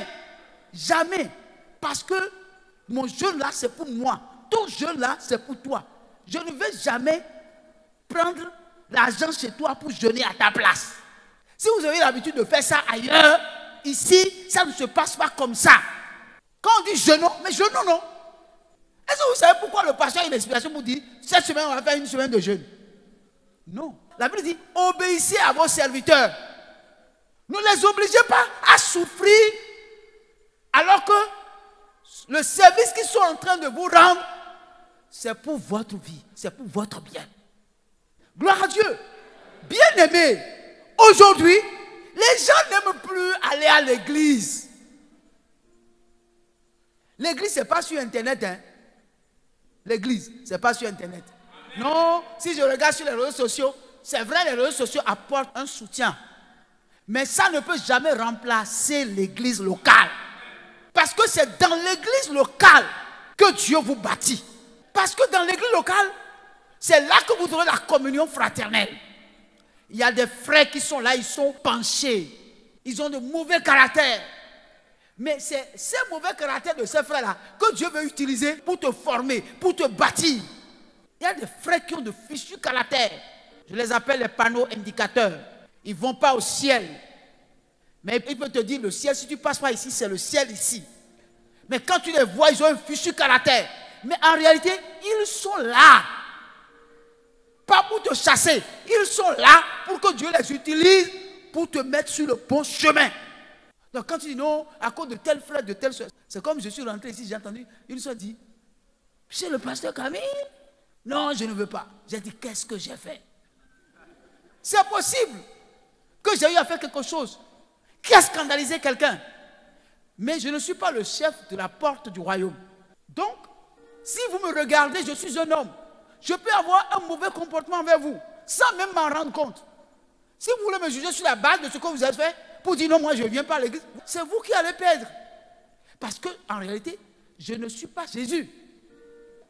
Jamais. Parce que mon jeûne là, c'est pour moi. Ton jeûne là, c'est pour toi. Je ne vais jamais prendre l'argent chez toi pour jeûner à ta place. Si vous avez l'habitude de faire ça ailleurs, ici, ça ne se passe pas comme ça. Quand on dit jeûnons, mais jeûnons non. Est-ce que vous savez pourquoi le pasteur a une explication pour dire cette semaine on va faire une semaine de jeûne? Non. La Bible dit obéissez à vos serviteurs. Ne les obligez pas à souffrir alors que le service qu'ils sont en train de vous rendre, c'est pour votre vie, c'est pour votre bien. Gloire à Dieu. Bien-aimés, aujourd'hui, les gens n'aiment plus aller à l'église. L'église, ce n'est pas sur Internet. Hein. L'église, ce n'est pas sur Internet. Non, si je regarde sur les réseaux sociaux, c'est vrai, les réseaux sociaux apportent un soutien. Mais ça ne peut jamais remplacer l'église locale. Parce que c'est dans l'église locale que Dieu vous bâtit. Parce que dans l'église locale, c'est là que vous aurez la communion fraternelle. Il y a des frères qui sont là, ils sont penchés. Ils ont de mauvais caractères. Mais c'est ces mauvais caractères de ces frères-là que Dieu veut utiliser pour te former, pour te bâtir. Il y a des frères qui ont de fichus caractères. Je les appelle les panneaux indicateurs. Ils ne vont pas au ciel. Mais il peut te dire, le ciel, si tu ne passes pas ici, c'est le ciel ici. Mais quand tu les vois, ils ont un fichu caractère. Mais en réalité, ils sont là. Pas pour te chasser. Ils sont là pour que Dieu les utilise pour te mettre sur le bon chemin. Donc quand tu dis non, à cause de tel frère, de telle soeur, c'est comme je suis rentré ici, j'ai entendu une soeur dire, chez le pasteur Camille, non, je ne veux pas. J'ai dit, qu'est-ce que j'ai fait? C'est possible que j'ai eu à faire quelque chose qui a scandalisé quelqu'un. Mais je ne suis pas le chef de la porte du royaume. Donc, si vous me regardez, je suis un homme. Je peux avoir un mauvais comportement envers vous, sans même m'en rendre compte. Si vous voulez me juger sur la base de ce que vous avez fait, pour dire non, moi je ne viens pas à l'église, c'est vous qui allez perdre. Parce qu'en réalité, je ne suis pas Jésus.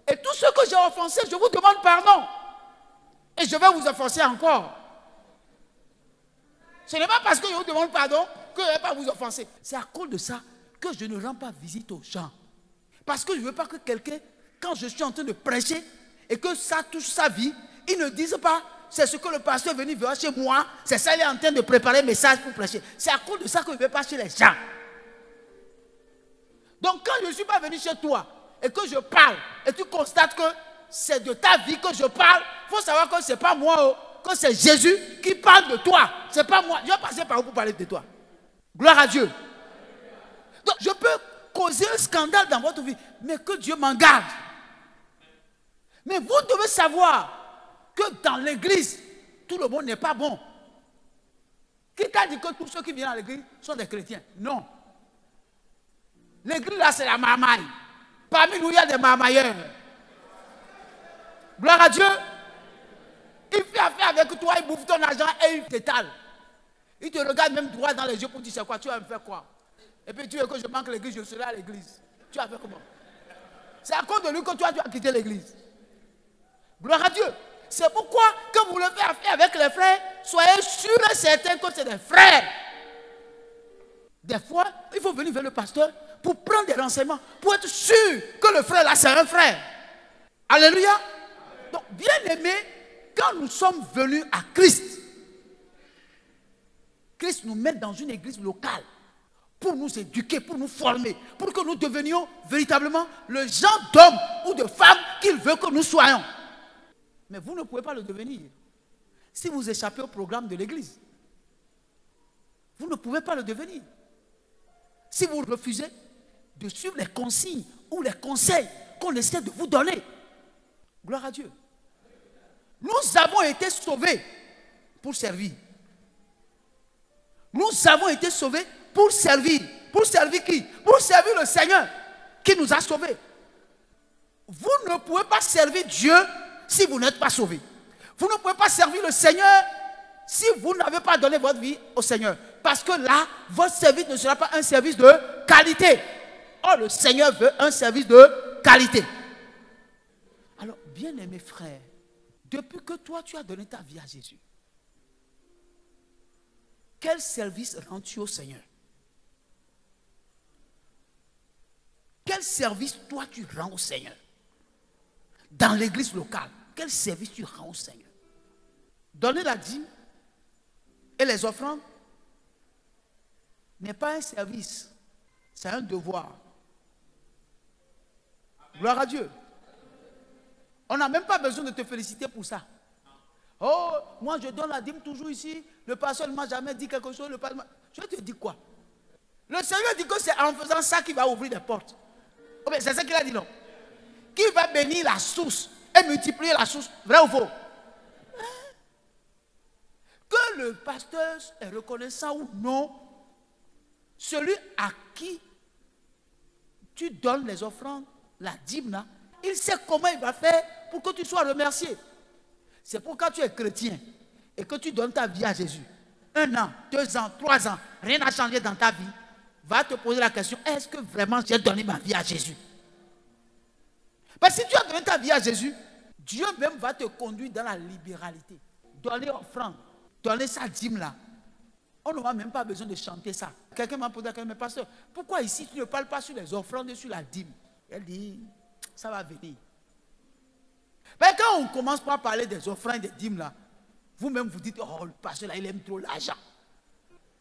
Et tout ce que j'ai offensé, je vous demande pardon. Et je vais vous offenser encore. Ce n'est pas parce que je vous demande pardon que je ne vais pas vous offenser. C'est à cause de ça que je ne rends pas visite aux gens. Parce que je ne veux pas que quelqu'un, quand je suis en train de prêcher et que ça touche sa vie, il ne dise pas, c'est ce que le pasteur est venu voir chez moi, c'est ça, il est en train de préparer un message pour prêcher. C'est à cause de ça que je ne vais pas chez les gens. Donc quand je ne suis pas venu chez toi et que je parle et tu constates que c'est de ta vie que je parle, il faut savoir que ce n'est pas moi, que c'est Jésus qui parle de toi. Ce n'est pas moi. Je vais passer par où pour parler de toi. Gloire à Dieu. Donc je peux causer un scandale dans votre vie, mais que Dieu m'en garde. Mais vous devez savoir que dans l'église, tout le monde n'est pas bon. Qui t'a dit que tous ceux qui viennent à l'église sont des chrétiens? Non. L'église là, c'est la marmaille. Parmi nous, il y a des marmailleurs. Gloire à Dieu. Il fait affaire avec toi, il bouffe ton argent et il t'étale. Il te regarde même droit dans les yeux pour dire c'est quoi, tu vas me faire quoi? Et puis tu veux que je manque l'église, je serai à l'église. Tu vas faire comment? C'est à cause de lui que toi tu as quitté l'église. Gloire à Dieu. C'est pourquoi, quand vous le faites affaire avec les frères, soyez sûrs et certains que c'est des frères. Des fois, il faut venir vers le pasteur pour prendre des renseignements, pour être sûr que le frère là, c'est un frère. Alléluia. Donc, bien aimé, quand nous sommes venus à Christ, Christ nous met dans une église locale pour nous éduquer, pour nous former, pour que nous devenions véritablement le genre d'hommes ou de femmes qu'il veut que nous soyons. Mais vous ne pouvez pas le devenir si vous échappez au programme de l'église. Vous ne pouvez pas le devenir si vous refusez de suivre les consignes ou les conseils qu'on essaie de vous donner. Gloire à Dieu. Nous avons été sauvés pour servir. Nous avons été sauvés pour servir, Pour servir qui? Pour servir le Seigneur qui nous a sauvés. Vous ne pouvez pas servir Dieu si vous n'êtes pas sauvé. Vous ne pouvez pas servir le Seigneur si vous n'avez pas donné votre vie au Seigneur. Parce que là, votre service ne sera pas un service de qualité. Or, le Seigneur veut un service de qualité. Alors, bien-aimés frères, depuis que toi, tu as donné ta vie à Jésus, quel service rends-tu au Seigneur? Quel service toi tu rends au Seigneur? Dans l'église locale, quel service tu rends au Seigneur? Donner la dîme et les offrandes n'est pas un service, c'est un devoir. Gloire à Dieu. On n'a même pas besoin de te féliciter pour ça. Oh, moi je donne la dîme toujours ici. Le pasteur ne m'a jamais dit quelque chose. Je te dis quoi? Le Seigneur dit que c'est en faisant ça qu'il va ouvrir des portes. Oh, c'est ça qu'il a dit, non? Qui va bénir la source et multiplier la source. Vrai ou faux? Que le pasteur est reconnaissant ou non, celui à qui tu donnes les offrandes, la dîme là, il sait comment il va faire pour que tu sois remercié. C'est pourquoi tu es chrétien et que tu donnes ta vie à Jésus. 1 an, 2 ans, 3 ans, rien n'a changé dans ta vie. Va te poser la question, est-ce que vraiment j'ai donné ma vie à Jésus? Parce que si tu as donné ta vie à Jésus, Dieu même va te conduire dans la libéralité. Donner offrande, donner sa dîme là. On n'aura même pas besoin de chanter ça. Quelqu'un m'a posé la question, mais pasteur, pourquoi ici tu ne parles pas sur les offrandes et sur la dîme? Elle dit, ça va venir. Mais quand on commence par parler des offrandes et des dîmes là, vous-même vous dites, oh le pasteur là, il aime trop l'argent.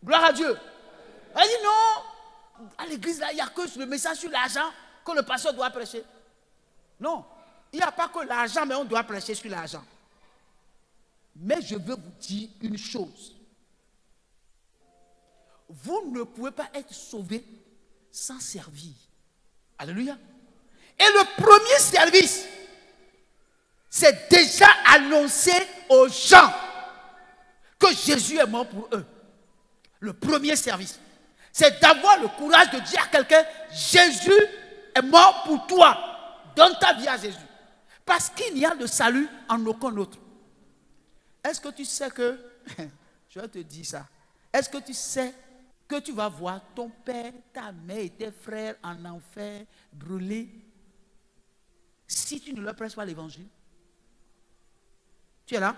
Gloire à Dieu. Elle dit non, à l'église là, il n'y a que le message sur l'argent que le pasteur doit prêcher. Non, il n'y a pas que l'argent, mais on doit prêcher sur l'argent. Mais je veux vous dire une chose. Vous ne pouvez pas être sauvé sans servir. Alléluia. Et le premier service, c'est déjà annoncer aux gens que Jésus est mort pour eux. Le premier service, c'est d'avoir le courage de dire à quelqu'un, Jésus est mort pour toi. Donne ta vie à Jésus. Parce qu'il n'y a de salut en aucun autre. Est-ce que tu sais que, je vais te dire ça, est-ce que tu sais que tu vas voir ton père, ta mère et tes frères en enfer brûlés si tu ne leur prêches pas l'évangile? Tu es là?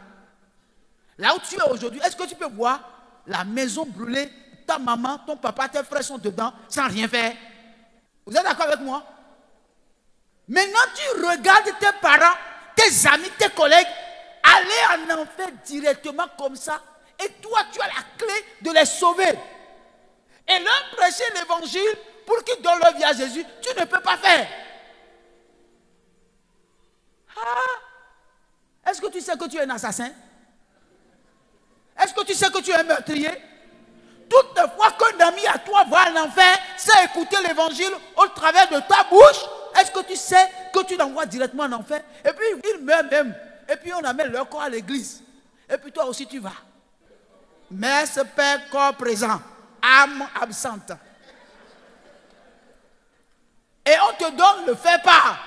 Là où tu es aujourd'hui, est-ce que tu peux voir la maison brûlée, ta maman, ton papa, tes frères sont dedans sans rien faire? Vous êtes d'accord avec moi? Maintenant, tu regardes tes parents, tes amis, tes collègues aller en enfer directement comme ça. Et toi, tu as la clé de les sauver. Et leur prêcher l'évangile pour qu'ils donnent leur vie à Jésus, tu ne peux pas faire. Ah! Est-ce que tu sais que tu es un assassin? Est-ce que tu sais que tu es un meurtrier? Toutes les fois qu'un ami à toi va en enfer, c'est écouter l'évangile au travers de ta bouche. Est-ce que tu sais que tu l'envoies directement en enfer? Et puis il meurt même. Et puis on amène leur corps à l'église. Et puis toi aussi tu vas. Mais ce Père, corps présent, âme absente. Et on te donne le fait part.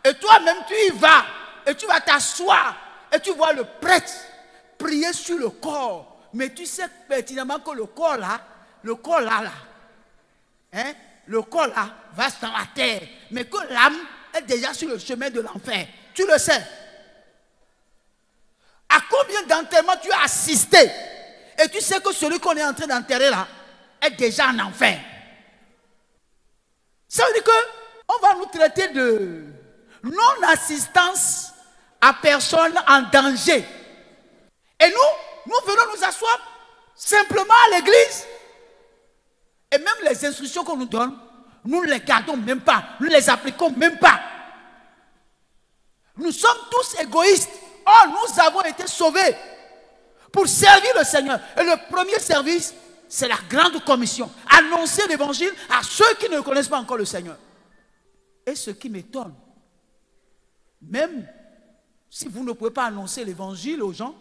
Et toi-même tu y vas. Et tu vas t'asseoir. Et tu vois le prêtre prier sur le corps. Mais tu sais pertinemment que le corps là, le corps là, hein, le corps là va dans la terre. Mais que l'âme est déjà sur le chemin de l'enfer. Tu le sais. À combien d'enterrements tu as assisté? Et tu sais que celui qu'on est en train d'enterrer là est déjà en enfer. Ça veut dire qu'on va nous traiter de non-assistance à personne en danger. Et nous venons nous asseoir simplement à l'église. Et même les instructions qu'on nous donne, nous ne les gardons même pas. Nous ne les appliquons même pas. Nous sommes tous égoïstes. Or, nous avons été sauvés pour servir le Seigneur. Et le premier service, c'est la grande commission. Annoncer l'évangile à ceux qui ne connaissent pas encore le Seigneur. Et ce qui m'étonne, même si vous ne pouvez pas annoncer l'évangile aux gens,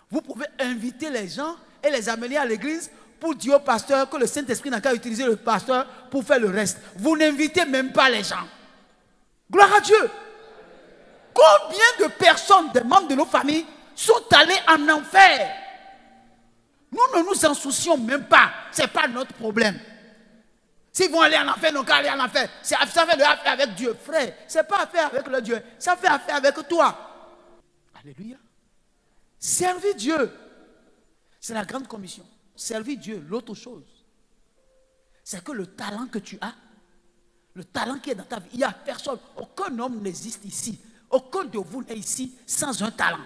vous pouvez inviter les gens et les amener à l'église pour dire au pasteur que le Saint-Esprit n'a qu'à utiliser le pasteur pour faire le reste. Vous n'invitez même pas les gens. Gloire à Dieu. Combien de personnes, des membres de nos familles, sont allés en enfer? Nous ne nous en soucions même pas. Ce n'est pas notre problème. S'ils vont aller en enfer, ils n'ont qu'à aller en enfer. Ça fait affaire avec Dieu. Frère, ce n'est pas affaire avec le Dieu. Ça fait affaire avec toi. Alléluia. Servir Dieu. C'est la grande commission. Servir Dieu. L'autre chose, c'est que le talent que tu as, le talent qui est dans ta vie, il n'y a personne, aucun homme n'existe ici. Aucun de vous n'est ici sans un talent.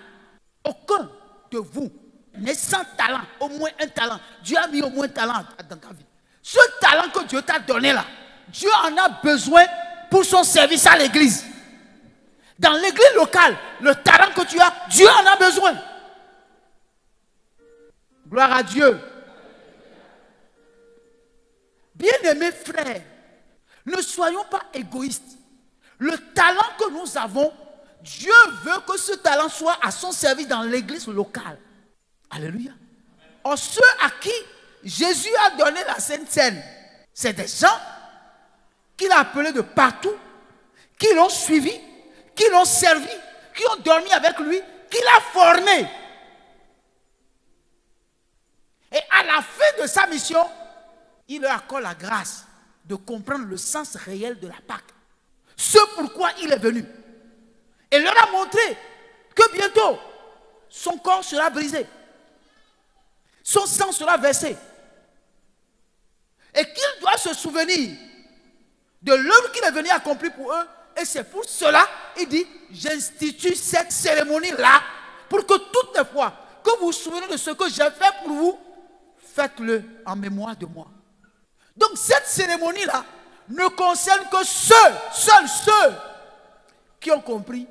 Aucun de vous n'est sans talent, au moins un talent. Dieu a mis au moins un talent dans ta vie. Ce talent que Dieu t'a donné là, Dieu en a besoin pour son service à l'église. Dans l'église locale, le talent que tu as, Dieu en a besoin. Gloire à Dieu. Bien-aimés frères, ne soyons pas égoïstes. Le talent que nous avons, Dieu veut que ce talent soit à son service dans l'église locale. Alléluia. Or, ceux à qui Jésus a donné la Sainte Seine, c'est des gens qu'il a appelés de partout, qui l'ont suivi, qui l'ont servi, qui ont dormi avec lui, qu'il a formé. Et à la fin de sa mission, il leur accorde la grâce de comprendre le sens réel de la Pâque. Ce pourquoi il est venu. Et leur a montré que bientôt, son corps sera brisé. Son sang sera versé. Et qu'ils doivent se souvenir de l'œuvre qu'il est venu accomplir pour eux. Et c'est pour cela, il dit, j'institue cette cérémonie-là pour que toutes les fois que vous vous souvenez de ce que j'ai fait pour vous, faites-le en mémoire de moi. Donc cette cérémonie-là ne concerne que seuls ceux qui ont compris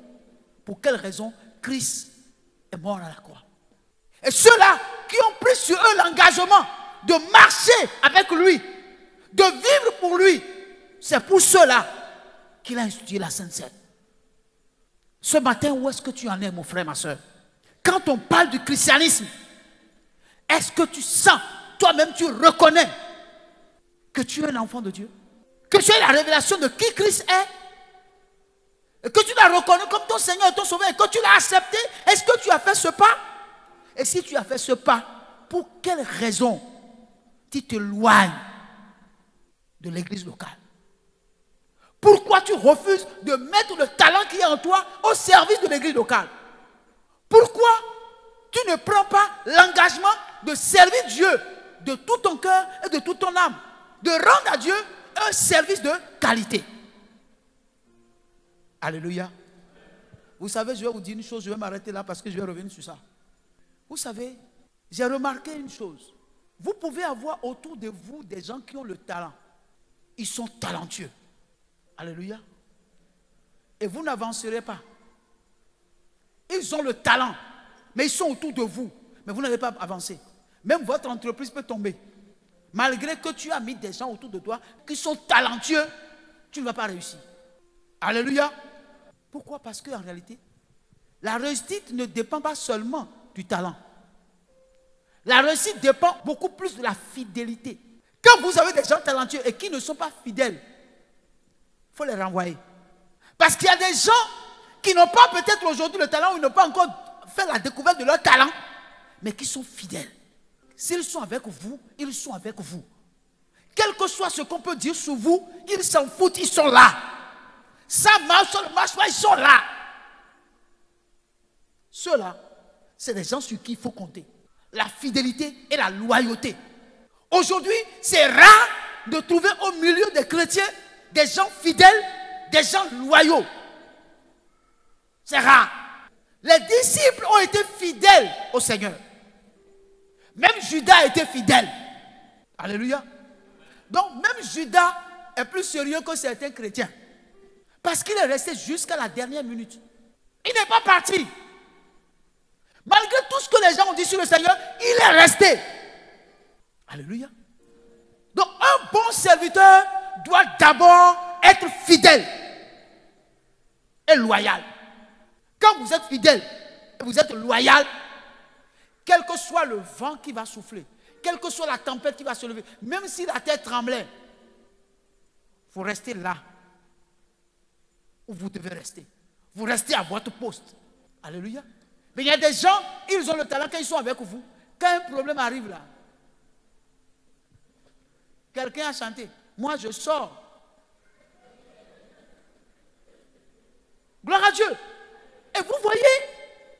pour quelle raison Christ est mort à la croix. Et ceux-là qui ont pris sur eux l'engagement de marcher avec lui, de vivre pour lui, c'est pour ceux-là qu'il a institué la Sainte Seine. Ce matin, où est-ce que tu en es, mon frère, ma soeur? Quand on parle du christianisme, est-ce que tu sens, toi-même tu reconnais que tu es un enfant de Dieu? Que tu es la révélation de qui Christ est? Et que tu l'as reconnu comme ton Seigneur et ton Sauveur et que tu l'as accepté? Est-ce que tu as fait ce pas? Et si tu as fait ce pas, pour quelle raison tu t'éloignes de l'église locale? Pourquoi tu refuses de mettre le talent qui est en toi au service de l'église locale? Pourquoi tu ne prends pas l'engagement de servir Dieu de tout ton cœur et de toute ton âme? De rendre à Dieu un service de qualité. Alléluia. Vous savez, je vais vous dire une chose, je vais m'arrêter là parce que je vais revenir sur ça. Vous savez, j'ai remarqué une chose. Vous pouvez avoir autour de vous des gens qui ont le talent. Ils sont talentueux. Alléluia. Et vous n'avancerez pas. Ils ont le talent, mais ils sont autour de vous. Mais vous n'allez pas avancer. Même votre entreprise peut tomber. Malgré que tu as mis des gens autour de toi qui sont talentueux, tu ne vas pas réussir. Alléluia. Pourquoi? Parce qu'en réalité, la réussite ne dépend pas seulement du talent. La réussite dépend beaucoup plus de la fidélité. Quand vous avez des gens talentueux et qui ne sont pas fidèles, il faut les renvoyer. Parce qu'il y a des gens qui n'ont pas peut-être aujourd'hui le talent ou ils n'ont pas encore fait la découverte de leur talent, mais qui sont fidèles. S'ils sont avec vous, ils sont avec vous. Quel que soit ce qu'on peut dire sur vous, ils s'en foutent, ils sont là. Ça marche, ça ne marche pas, ils sont là. Ceux-là, c'est des gens sur qui il faut compter. La fidélité et la loyauté. Aujourd'hui, c'est rare de trouver au milieu des chrétiens des gens fidèles, des gens loyaux. C'est rare. Les disciples ont été fidèles au Seigneur. Même Judas a été fidèle. Alléluia. Donc même Judas est plus sérieux que certains chrétiens. Parce qu'il est resté jusqu'à la dernière minute. Il n'est pas parti. Malgré tout ce que les gens ont dit sur le Seigneur, il est resté. Alléluia. Donc un bon serviteur doit d'abord être fidèle et loyal. Quand vous êtes fidèle et vous êtes loyal, quel que soit le vent qui va souffler, quelle que soit la tempête qui va se lever, même si la terre tremblait, il faut rester là où vous devez rester. Vous restez à votre poste. Alléluia. Mais il y a des gens, ils ont le talent quand ils sont avec vous. Quand un problème arrive là, quelqu'un a chanté, moi je sors. Gloire à Dieu. Et vous voyez,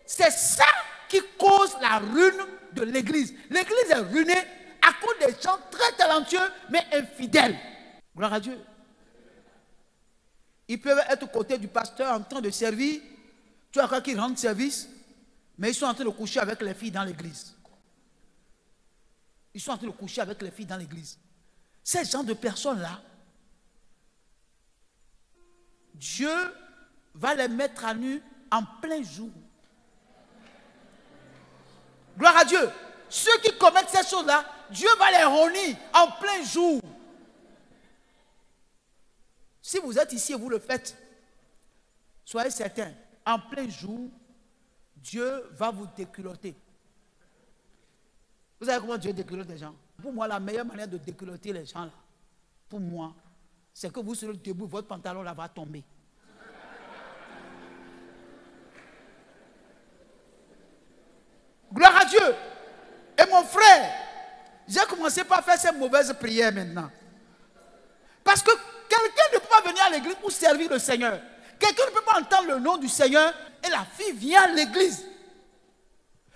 c'est ça qui cause la ruine de l'église. L'église est ruinée à cause des gens très talentueux mais infidèles. Gloire à Dieu. Ils peuvent être aux côtés du pasteur en train de servir. Tu as qu'ils rendent service, mais ils sont en train de coucher avec les filles dans l'église. Ils sont en train de coucher avec les filles dans l'église. Ces gens de personnes-là, Dieu va les mettre à nu en plein jour. Gloire à Dieu. Ceux qui commettent ces choses-là, Dieu va les honir en plein jour. Si vous êtes ici et vous le faites, soyez certains, en plein jour, Dieu va vous déculotter. Vous savez comment Dieu déculotte les gens? Pour moi, la meilleure manière de déculotter les gens, là, pour moi, c'est que vous serez debout, votre pantalon là va tomber. Gloire à Dieu. Et mon frère, j'ai commencé par faire ces mauvaises prières maintenant. Parce que quelqu'un ne peut pas venir à l'église pour servir le Seigneur. Quelqu'un ne peut pas entendre le nom du Seigneur et la fille vient à l'église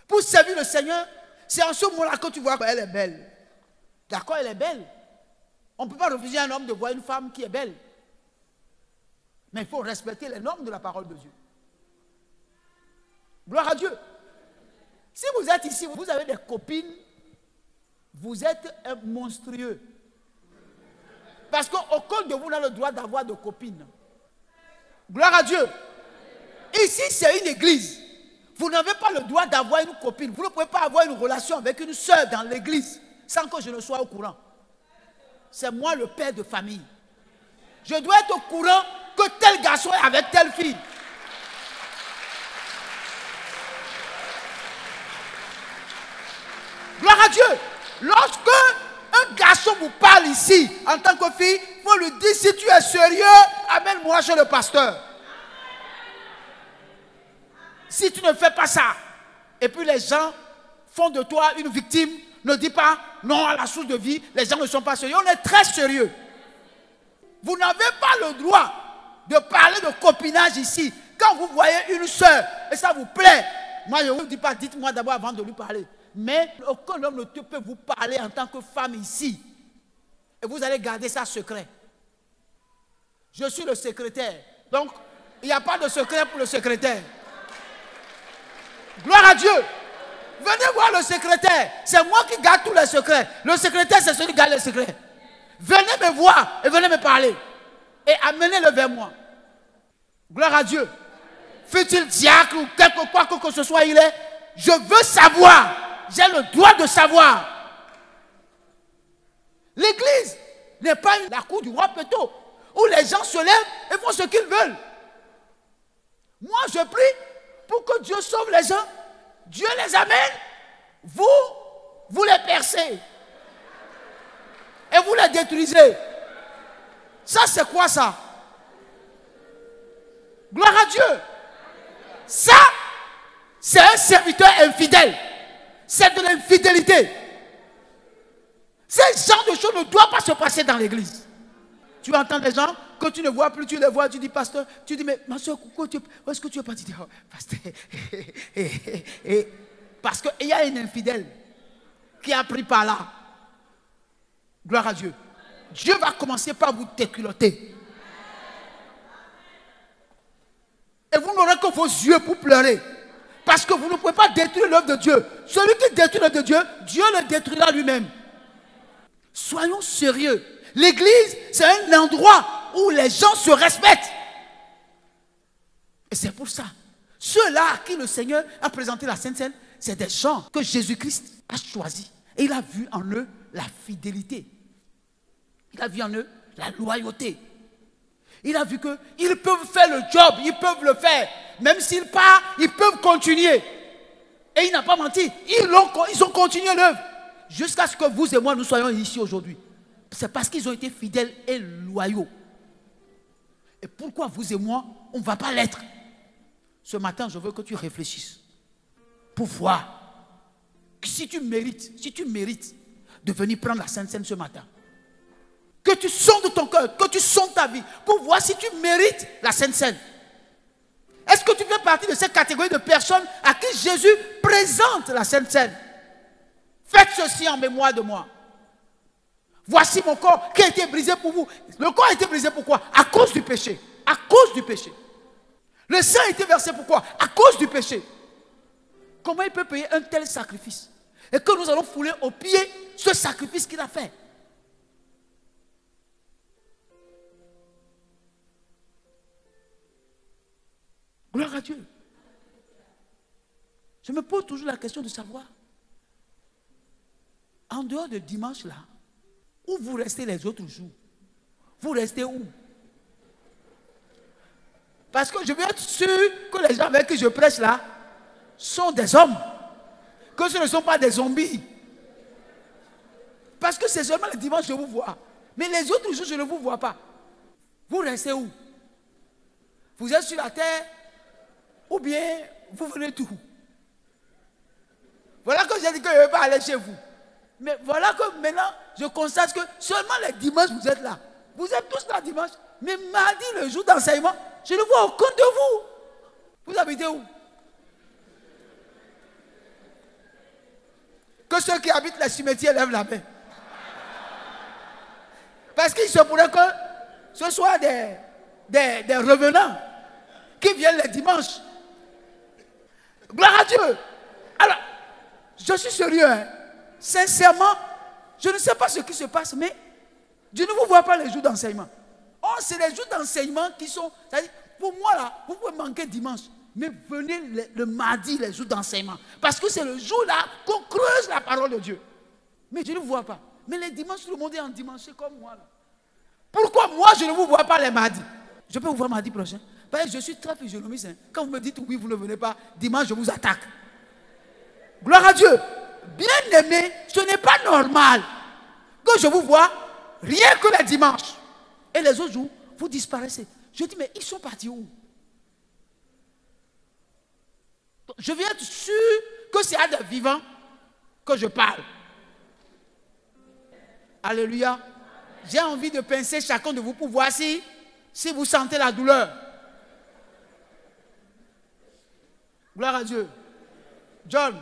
pour servir le Seigneur. C'est en ce moment-là que tu vois qu'elle est belle. D'accord, elle est belle. On ne peut pas refuser à un homme de voir une femme qui est belle. Mais il faut respecter les normes de la parole de Dieu. Gloire à Dieu. Si vous êtes ici, vous avez des copines, vous êtes monstrueux. Parce qu'aucun de vous n'a le droit d'avoir de copines. Gloire à Dieu. Ici, c'est une église. Vous n'avez pas le droit d'avoir une copine. Vous ne pouvez pas avoir une relation avec une soeur dans l'église sans que je ne sois au courant. C'est moi le père de famille. Je dois être au courant que tel garçon est avec telle fille. Gloire à Dieu. Lorsque un garçon vous parle ici, en tant que fille, il faut lui dire, si tu es sérieux, amène-moi chez le pasteur. Si tu ne fais pas ça, et puis les gens font de toi une victime, ne dis pas non à la source de vie, les gens ne sont pas sérieux. On est très sérieux. Vous n'avez pas le droit de parler de copinage ici. Quand vous voyez une soeur et ça vous plaît, moi je ne vous dis pas, dites-moi d'abord avant de lui parler. Mais aucun homme ne peut vous parler en tant que femme ici. Et vous allez garder ça secret. Je suis le secrétaire. Donc, il n'y a pas de secret pour le secrétaire. Gloire à Dieu. Venez voir le secrétaire. C'est moi qui garde tous les secrets. Le secrétaire, c'est celui qui garde les secrets. Venez me voir et venez me parler. Et amenez-le vers moi. Gloire à Dieu. Fut-il diacre ou quelque quoi que ce soit, il est. Je veux savoir. J'ai le droit de savoir. L'église n'est pas la cour du roi Péto où les gens se lèvent et font ce qu'ils veulent. Moi, je prie pour que Dieu sauve les gens. Dieu les amène. Vous les percez. Et vous les détruisez. Ça, c'est quoi ça? Gloire à Dieu. Ça, c'est un serviteur infidèle. C'est de l'infidélité. Ce genre de choses ne doit pas se passer dans l'église. Tu entends des gens que tu ne vois plus, tu les vois, tu dis pasteur, tu dis mais ma soeur, où est-ce que tu es parti? Oh, pasteur. Parce qu'il y a une infidèle qui a pris par là. Gloire à Dieu. Dieu va commencer par vous déculotter. Et vous n'aurez que vos yeux pour pleurer. Parce que vous ne pouvez pas détruire l'œuvre de Dieu. Celui qui détruit l'œuvre de Dieu, Dieu le détruira lui-même. Soyons sérieux. L'église, c'est un endroit où les gens se respectent. Et c'est pour ça. Ceux-là à qui le Seigneur a présenté la Sainte Seine, c'est des gens que Jésus-Christ a choisis. Et il a vu en eux la fidélité. Il a vu en eux la loyauté. Il a vu qu'ils peuvent faire le job, ils peuvent le faire. Même s'ils partent, ils peuvent continuer. Et il n'a pas menti. Ils ont continué l'œuvre. jusqu'à ce que vous et moi nous soyons ici aujourd'hui, c'est parce qu'ils ont été fidèles et loyaux. Et pourquoi vous et moi, on ne va pas l'être? Ce matin, je veux que tu réfléchisses pour voir que si tu mérites de venir prendre la Sainte Seine ce matin, que tu sondes ton cœur, que tu sondes ta vie pour voir si tu mérites la Sainte Seine. Est-ce que tu fais partie de cette catégorie de personnes à qui Jésus présente la Sainte Seine? Faites ceci en mémoire de moi. Voici mon corps qui a été brisé pour vous. Le corps a été brisé pourquoi? À cause du péché. À cause du péché. Le sang a été versé pourquoi? À cause du péché. Comment il peut payer un tel sacrifice? Et que nous allons fouler au pied ce sacrifice qu'il a fait. Gloire à Dieu. Je me pose toujours la question de savoir, en dehors de dimanche là, où vous restez les autres jours? Vous restez où? Parce que je veux être sûr que les gens avec qui je prêche là sont des hommes. Que ce ne sont pas des zombies. Parce que c'est seulement le dimanche que je vous vois. Mais les autres jours, je ne vous vois pas. Vous restez où? Vous êtes sur la terre ou bien vous venez d'où? Voilà que j'ai dit que je ne vais pas aller chez vous. Mais voilà que maintenant, je constate que seulement les dimanches, vous êtes là. Vous êtes tous là dimanche. Mais mardi, le jour d'enseignement, je ne vois aucun de vous. Vous habitez où? Que ceux qui habitent les cimetières lèvent la main. Parce qu'il se pourrait que ce soit des revenants qui viennent les dimanches. Gloire à Dieu. Alors, je suis sérieux, hein. Sincèrement, je ne sais pas ce qui se passe, mais je ne vous vois pas les jours d'enseignement. Oh, c'est les jours d'enseignement qui sont... Pour moi, là, vous pouvez manquer dimanche, mais venez le mardi, les jours d'enseignement. Parce que c'est le jour-là qu'on creuse la parole de Dieu. Mais je ne vous vois pas. Mais les dimanches, tout le monde est en dimanche comme moi. Là. Pourquoi moi, je ne vous vois pas les mardis? Je peux vous voir mardi prochain. Parce que je suis très physionomiste. Hein. Quand vous me dites oui, vous ne venez pas, dimanche, je vous attaque. Gloire à Dieu. Bien aimé, ce n'est pas normal que je vous vois rien que les dimanches. Et les autres jours, vous disparaissez. Je dis, mais ils sont partis où? Je viens être sûr que c'est à des vivants que je parle. Alléluia. J'ai envie de pincer chacun de vous pour voir si vous sentez la douleur. Gloire à Dieu. John,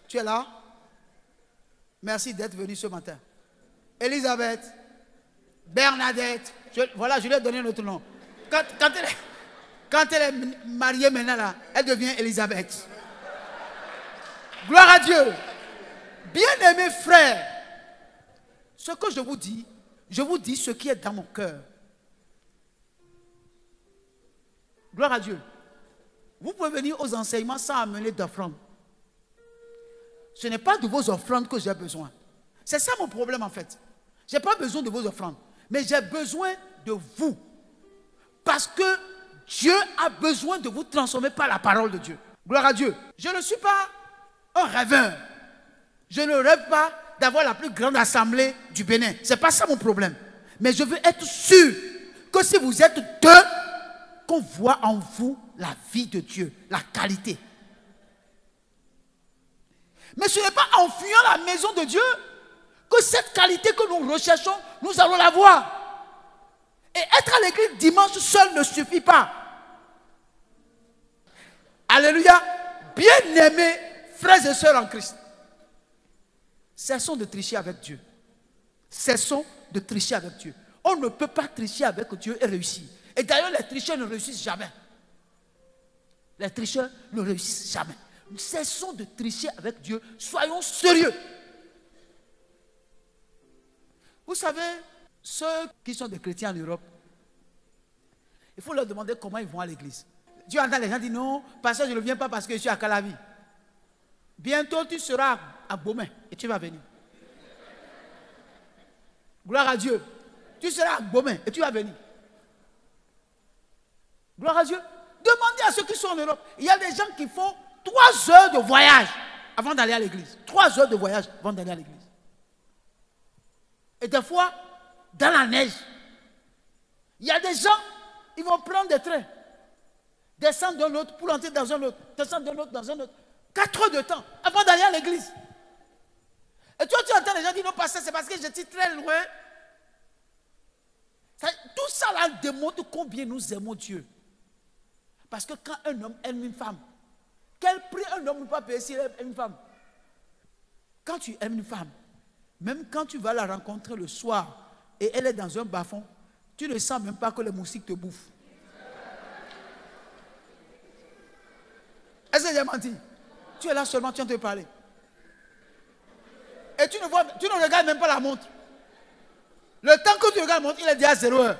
tu es là? Merci d'être venu ce matin. Elisabeth, Bernadette, voilà, je lui ai donné un autre nom. Quand elle est mariée maintenant, là, elle devient Elisabeth. Gloire à Dieu. Bien-aimés frères, ce que je vous dis ce qui est dans mon cœur. Gloire à Dieu. Vous pouvez venir aux enseignements sans amener d'offrande. Ce n'est pas de vos offrandes que j'ai besoin. C'est ça mon problème en fait. Je n'ai pas besoin de vos offrandes. Mais j'ai besoin de vous. Parce que Dieu a besoin de vous transformer par la parole de Dieu. Gloire à Dieu. Je ne suis pas un rêveur. Je ne rêve pas d'avoir la plus grande assemblée du Bénin. Ce n'est pas ça mon problème. Mais je veux être sûr que si vous êtes deux, qu'on voit en vous la vie de Dieu, la qualité. Mais ce n'est pas en fuyant la maison de Dieu que cette qualité que nous recherchons, nous allons la voir. Et être à l'église dimanche seul ne suffit pas. Alléluia. Bien-aimés frères et sœurs en Christ, cessons de tricher avec Dieu. Cessons de tricher avec Dieu. On ne peut pas tricher avec Dieu et réussir. Et d'ailleurs, les tricheurs ne réussissent jamais. Les tricheurs ne réussissent jamais. Nous cessons de tricher avec Dieu. Soyons sérieux. Vous savez, ceux qui sont des chrétiens en Europe, il faut leur demander comment ils vont à l'église. Tu entends les gens dire non, parce que je ne viens pas parce que je suis à Calavi. Bientôt tu seras à Beaumain et tu vas venir. Gloire à Dieu. Tu seras à Beaumain et tu vas venir. Gloire à Dieu. Demandez à ceux qui sont en Europe. Il y a des gens qui font 3 heures de voyage avant d'aller à l'église. 3 heures de voyage avant d'aller à l'église. Et des fois, dans la neige, il y a des gens, ils vont prendre des trains, descendre d'un autre pour entrer dans un autre, descendre d'un autre dans un autre. 4 heures de temps avant d'aller à l'église. Et toi, tu entends les gens dire non, pasteur, c'est parce que j'étais très loin. Tout ça là démontre combien nous aimons Dieu. Parce que quand un homme aime une femme, quel prix un homme ne peut pas payer s'il aime une femme? Quand tu aimes une femme, même quand tu vas la rencontrer le soir et elle est dans un bas-fond, tu ne sens même pas que les moustiques te bouffent. Est-ce que j'ai menti? Tu es là seulement, tu viens de te parler. Et tu ne regardes même pas la montre. Le temps que tu regardes la montre, il est déjà 0 heure.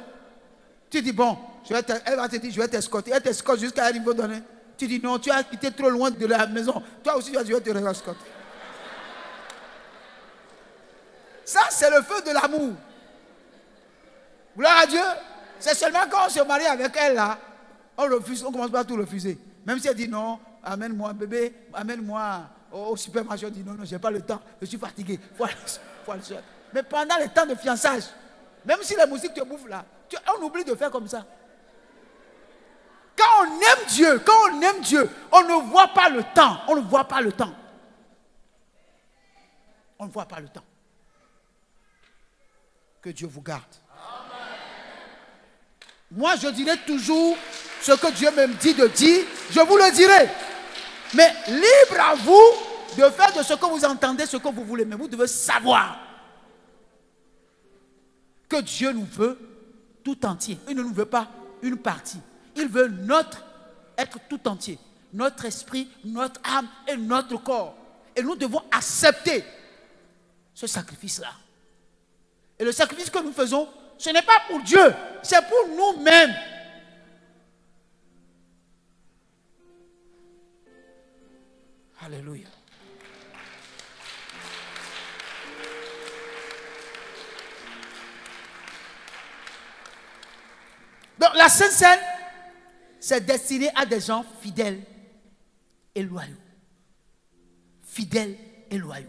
Tu dis bon, elle va te dire je vais t'escorter. Elle t'escorte jusqu'à un niveau donné. Tu dis non, tu as quitté trop loin de la maison. Toi aussi tu vas dire je vais te escorter. Ça c'est le feu de l'amour. Gloire à Dieu. C'est seulement quand on se marie avec elle là, on refuse, on commence pas à tout refuser. Même si elle dit non, amène-moi bébé, amène-moi au supermarché, on dit non, j'ai pas le temps, je suis fatigué, faut aller seul. Mais pendant les temps de fiançage, même si la musique te bouffe là, on oublie de faire comme ça. Quand on aime Dieu, on ne voit pas le temps, on ne voit pas le temps. On ne voit pas le temps. Que Dieu vous garde. Moi, je dirai toujours ce que Dieu me dit de dire, je vous le dirai. Mais libre à vous de faire de ce que vous entendez, ce que vous voulez. Mais vous devez savoir que Dieu nous veut tout entier. Il ne nous veut pas une partie. Il veut être tout entier. Notre esprit, notre âme et notre corps. Et nous devons accepter ce sacrifice-là. Et le sacrifice que nous faisons, ce n'est pas pour Dieu, c'est pour nous-mêmes. Alléluia. Donc la Sainte Seine, c'est destiné à des gens fidèles et loyaux. Fidèles et loyaux.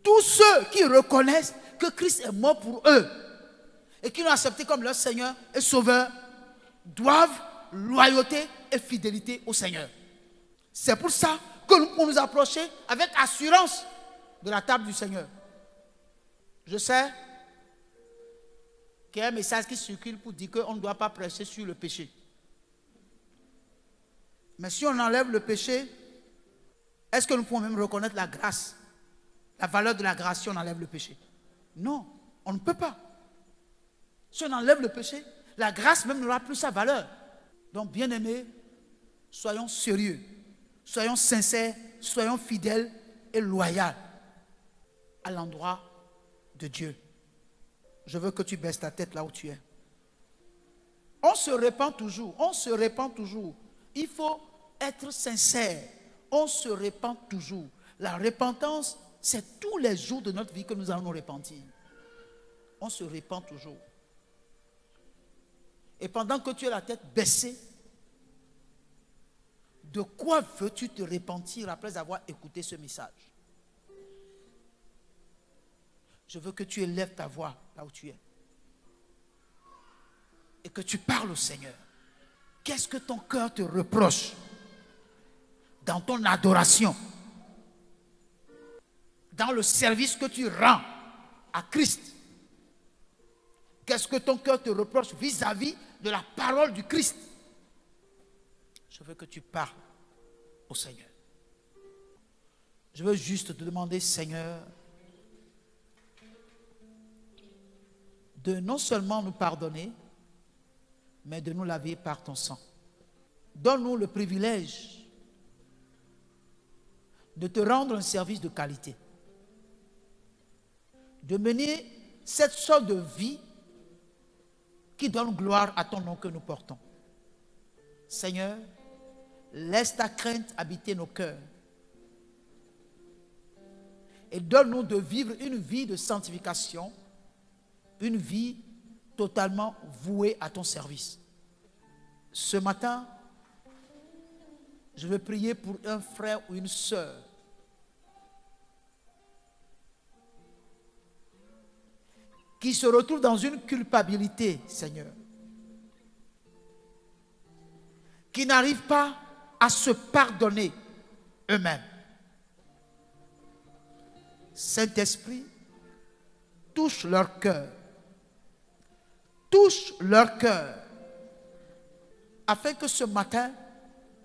Tous ceux qui reconnaissent que Christ est mort pour eux et qui l'ont accepté comme leur Seigneur et Sauveur doivent loyauté et fidélité au Seigneur. C'est pour ça que nous pouvons nous approcher avec assurance de la table du Seigneur. Je sais qu'il y a un message qui circule pour dire qu'on ne doit pas prêcher sur le péché. Mais si on enlève le péché, est-ce que nous pouvons même reconnaître la grâce, la valeur de la grâce si on enlève le péché? Non, on ne peut pas. Si on enlève le péché, la grâce même n'aura plus sa valeur. Donc, bien-aimés, soyons sérieux, soyons sincères, soyons fidèles et loyaux à l'endroit de Dieu. Je veux que tu baisses ta tête là où tu es. On se répand toujours, on se répand toujours. Il faut être sincère. On se répand toujours. La repentance, c'est tous les jours de notre vie que nous allons nous repentir. On se répand toujours. Et pendant que tu as la tête baissée, de quoi veux-tu te repentir après avoir écouté ce message? Je veux que tu élèves ta voix là où tu es. Et que tu parles au Seigneur. Qu'est-ce que ton cœur te reproche dans ton adoration, dans le service que tu rends à Christ? Qu'est-ce que ton cœur te reproche vis-à-vis de la parole du Christ? Je veux que tu parles au Seigneur. Je veux juste te demander, Seigneur, de non seulement nous pardonner, mais de nous laver par ton sang. Donne-nous le privilège de te rendre un service de qualité, de mener cette sorte de vie qui donne gloire à ton nom que nous portons. Seigneur, laisse ta crainte habiter nos cœurs et donne-nous de vivre une vie de sanctification, une vie totalement vouée à ton service. Ce matin, je veux prier pour un frère ou une sœur qui se retrouvent dans une culpabilité, Seigneur, qui n'arrivent pas à se pardonner eux-mêmes. Saint-Esprit, touche leur cœur. Touche leur cœur. Afin que ce matin,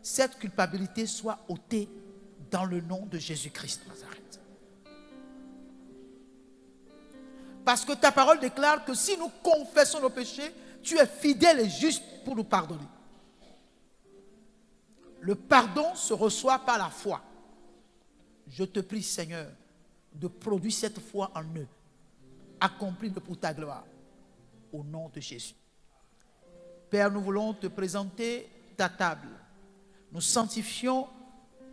cette culpabilité soit ôtée dans le nom de Jésus-Christ de Nazareth. Parce que ta parole déclare que si nous confessons nos péchés, tu es fidèle et juste pour nous pardonner. Le pardon se reçoit par la foi. Je te prie, Seigneur, de produire cette foi en eux, accomplie-le pour ta gloire, au nom de Jésus. Père, nous voulons te présenter ta table. Nous sanctifions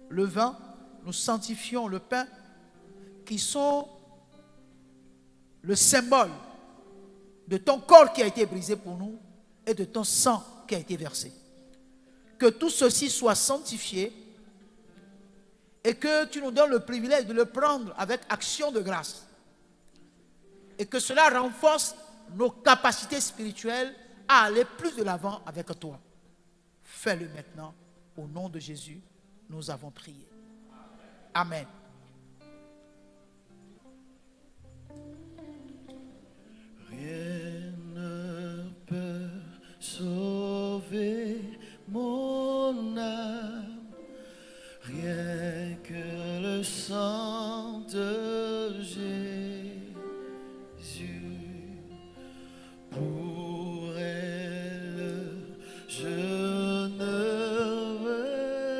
le vin, nous sanctifions le pain, qui sont le symbole de ton corps qui a été brisé pour nous et de ton sang qui a été versé. Que tout ceci soit sanctifié et que tu nous donnes le privilège de le prendre avec action de grâce. Et que cela renforce nos capacités spirituelles à aller plus de l'avant avec toi. Fais-le maintenant. Au nom de Jésus, nous avons prié. Amen. Rien ne peut sauver mon âme, rien que le sang de Jésus. Pour elle, je ne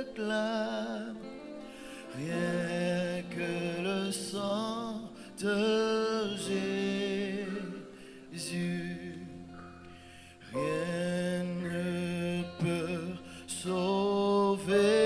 réclame rien que le sang de Jésus. Rien ne peut sauver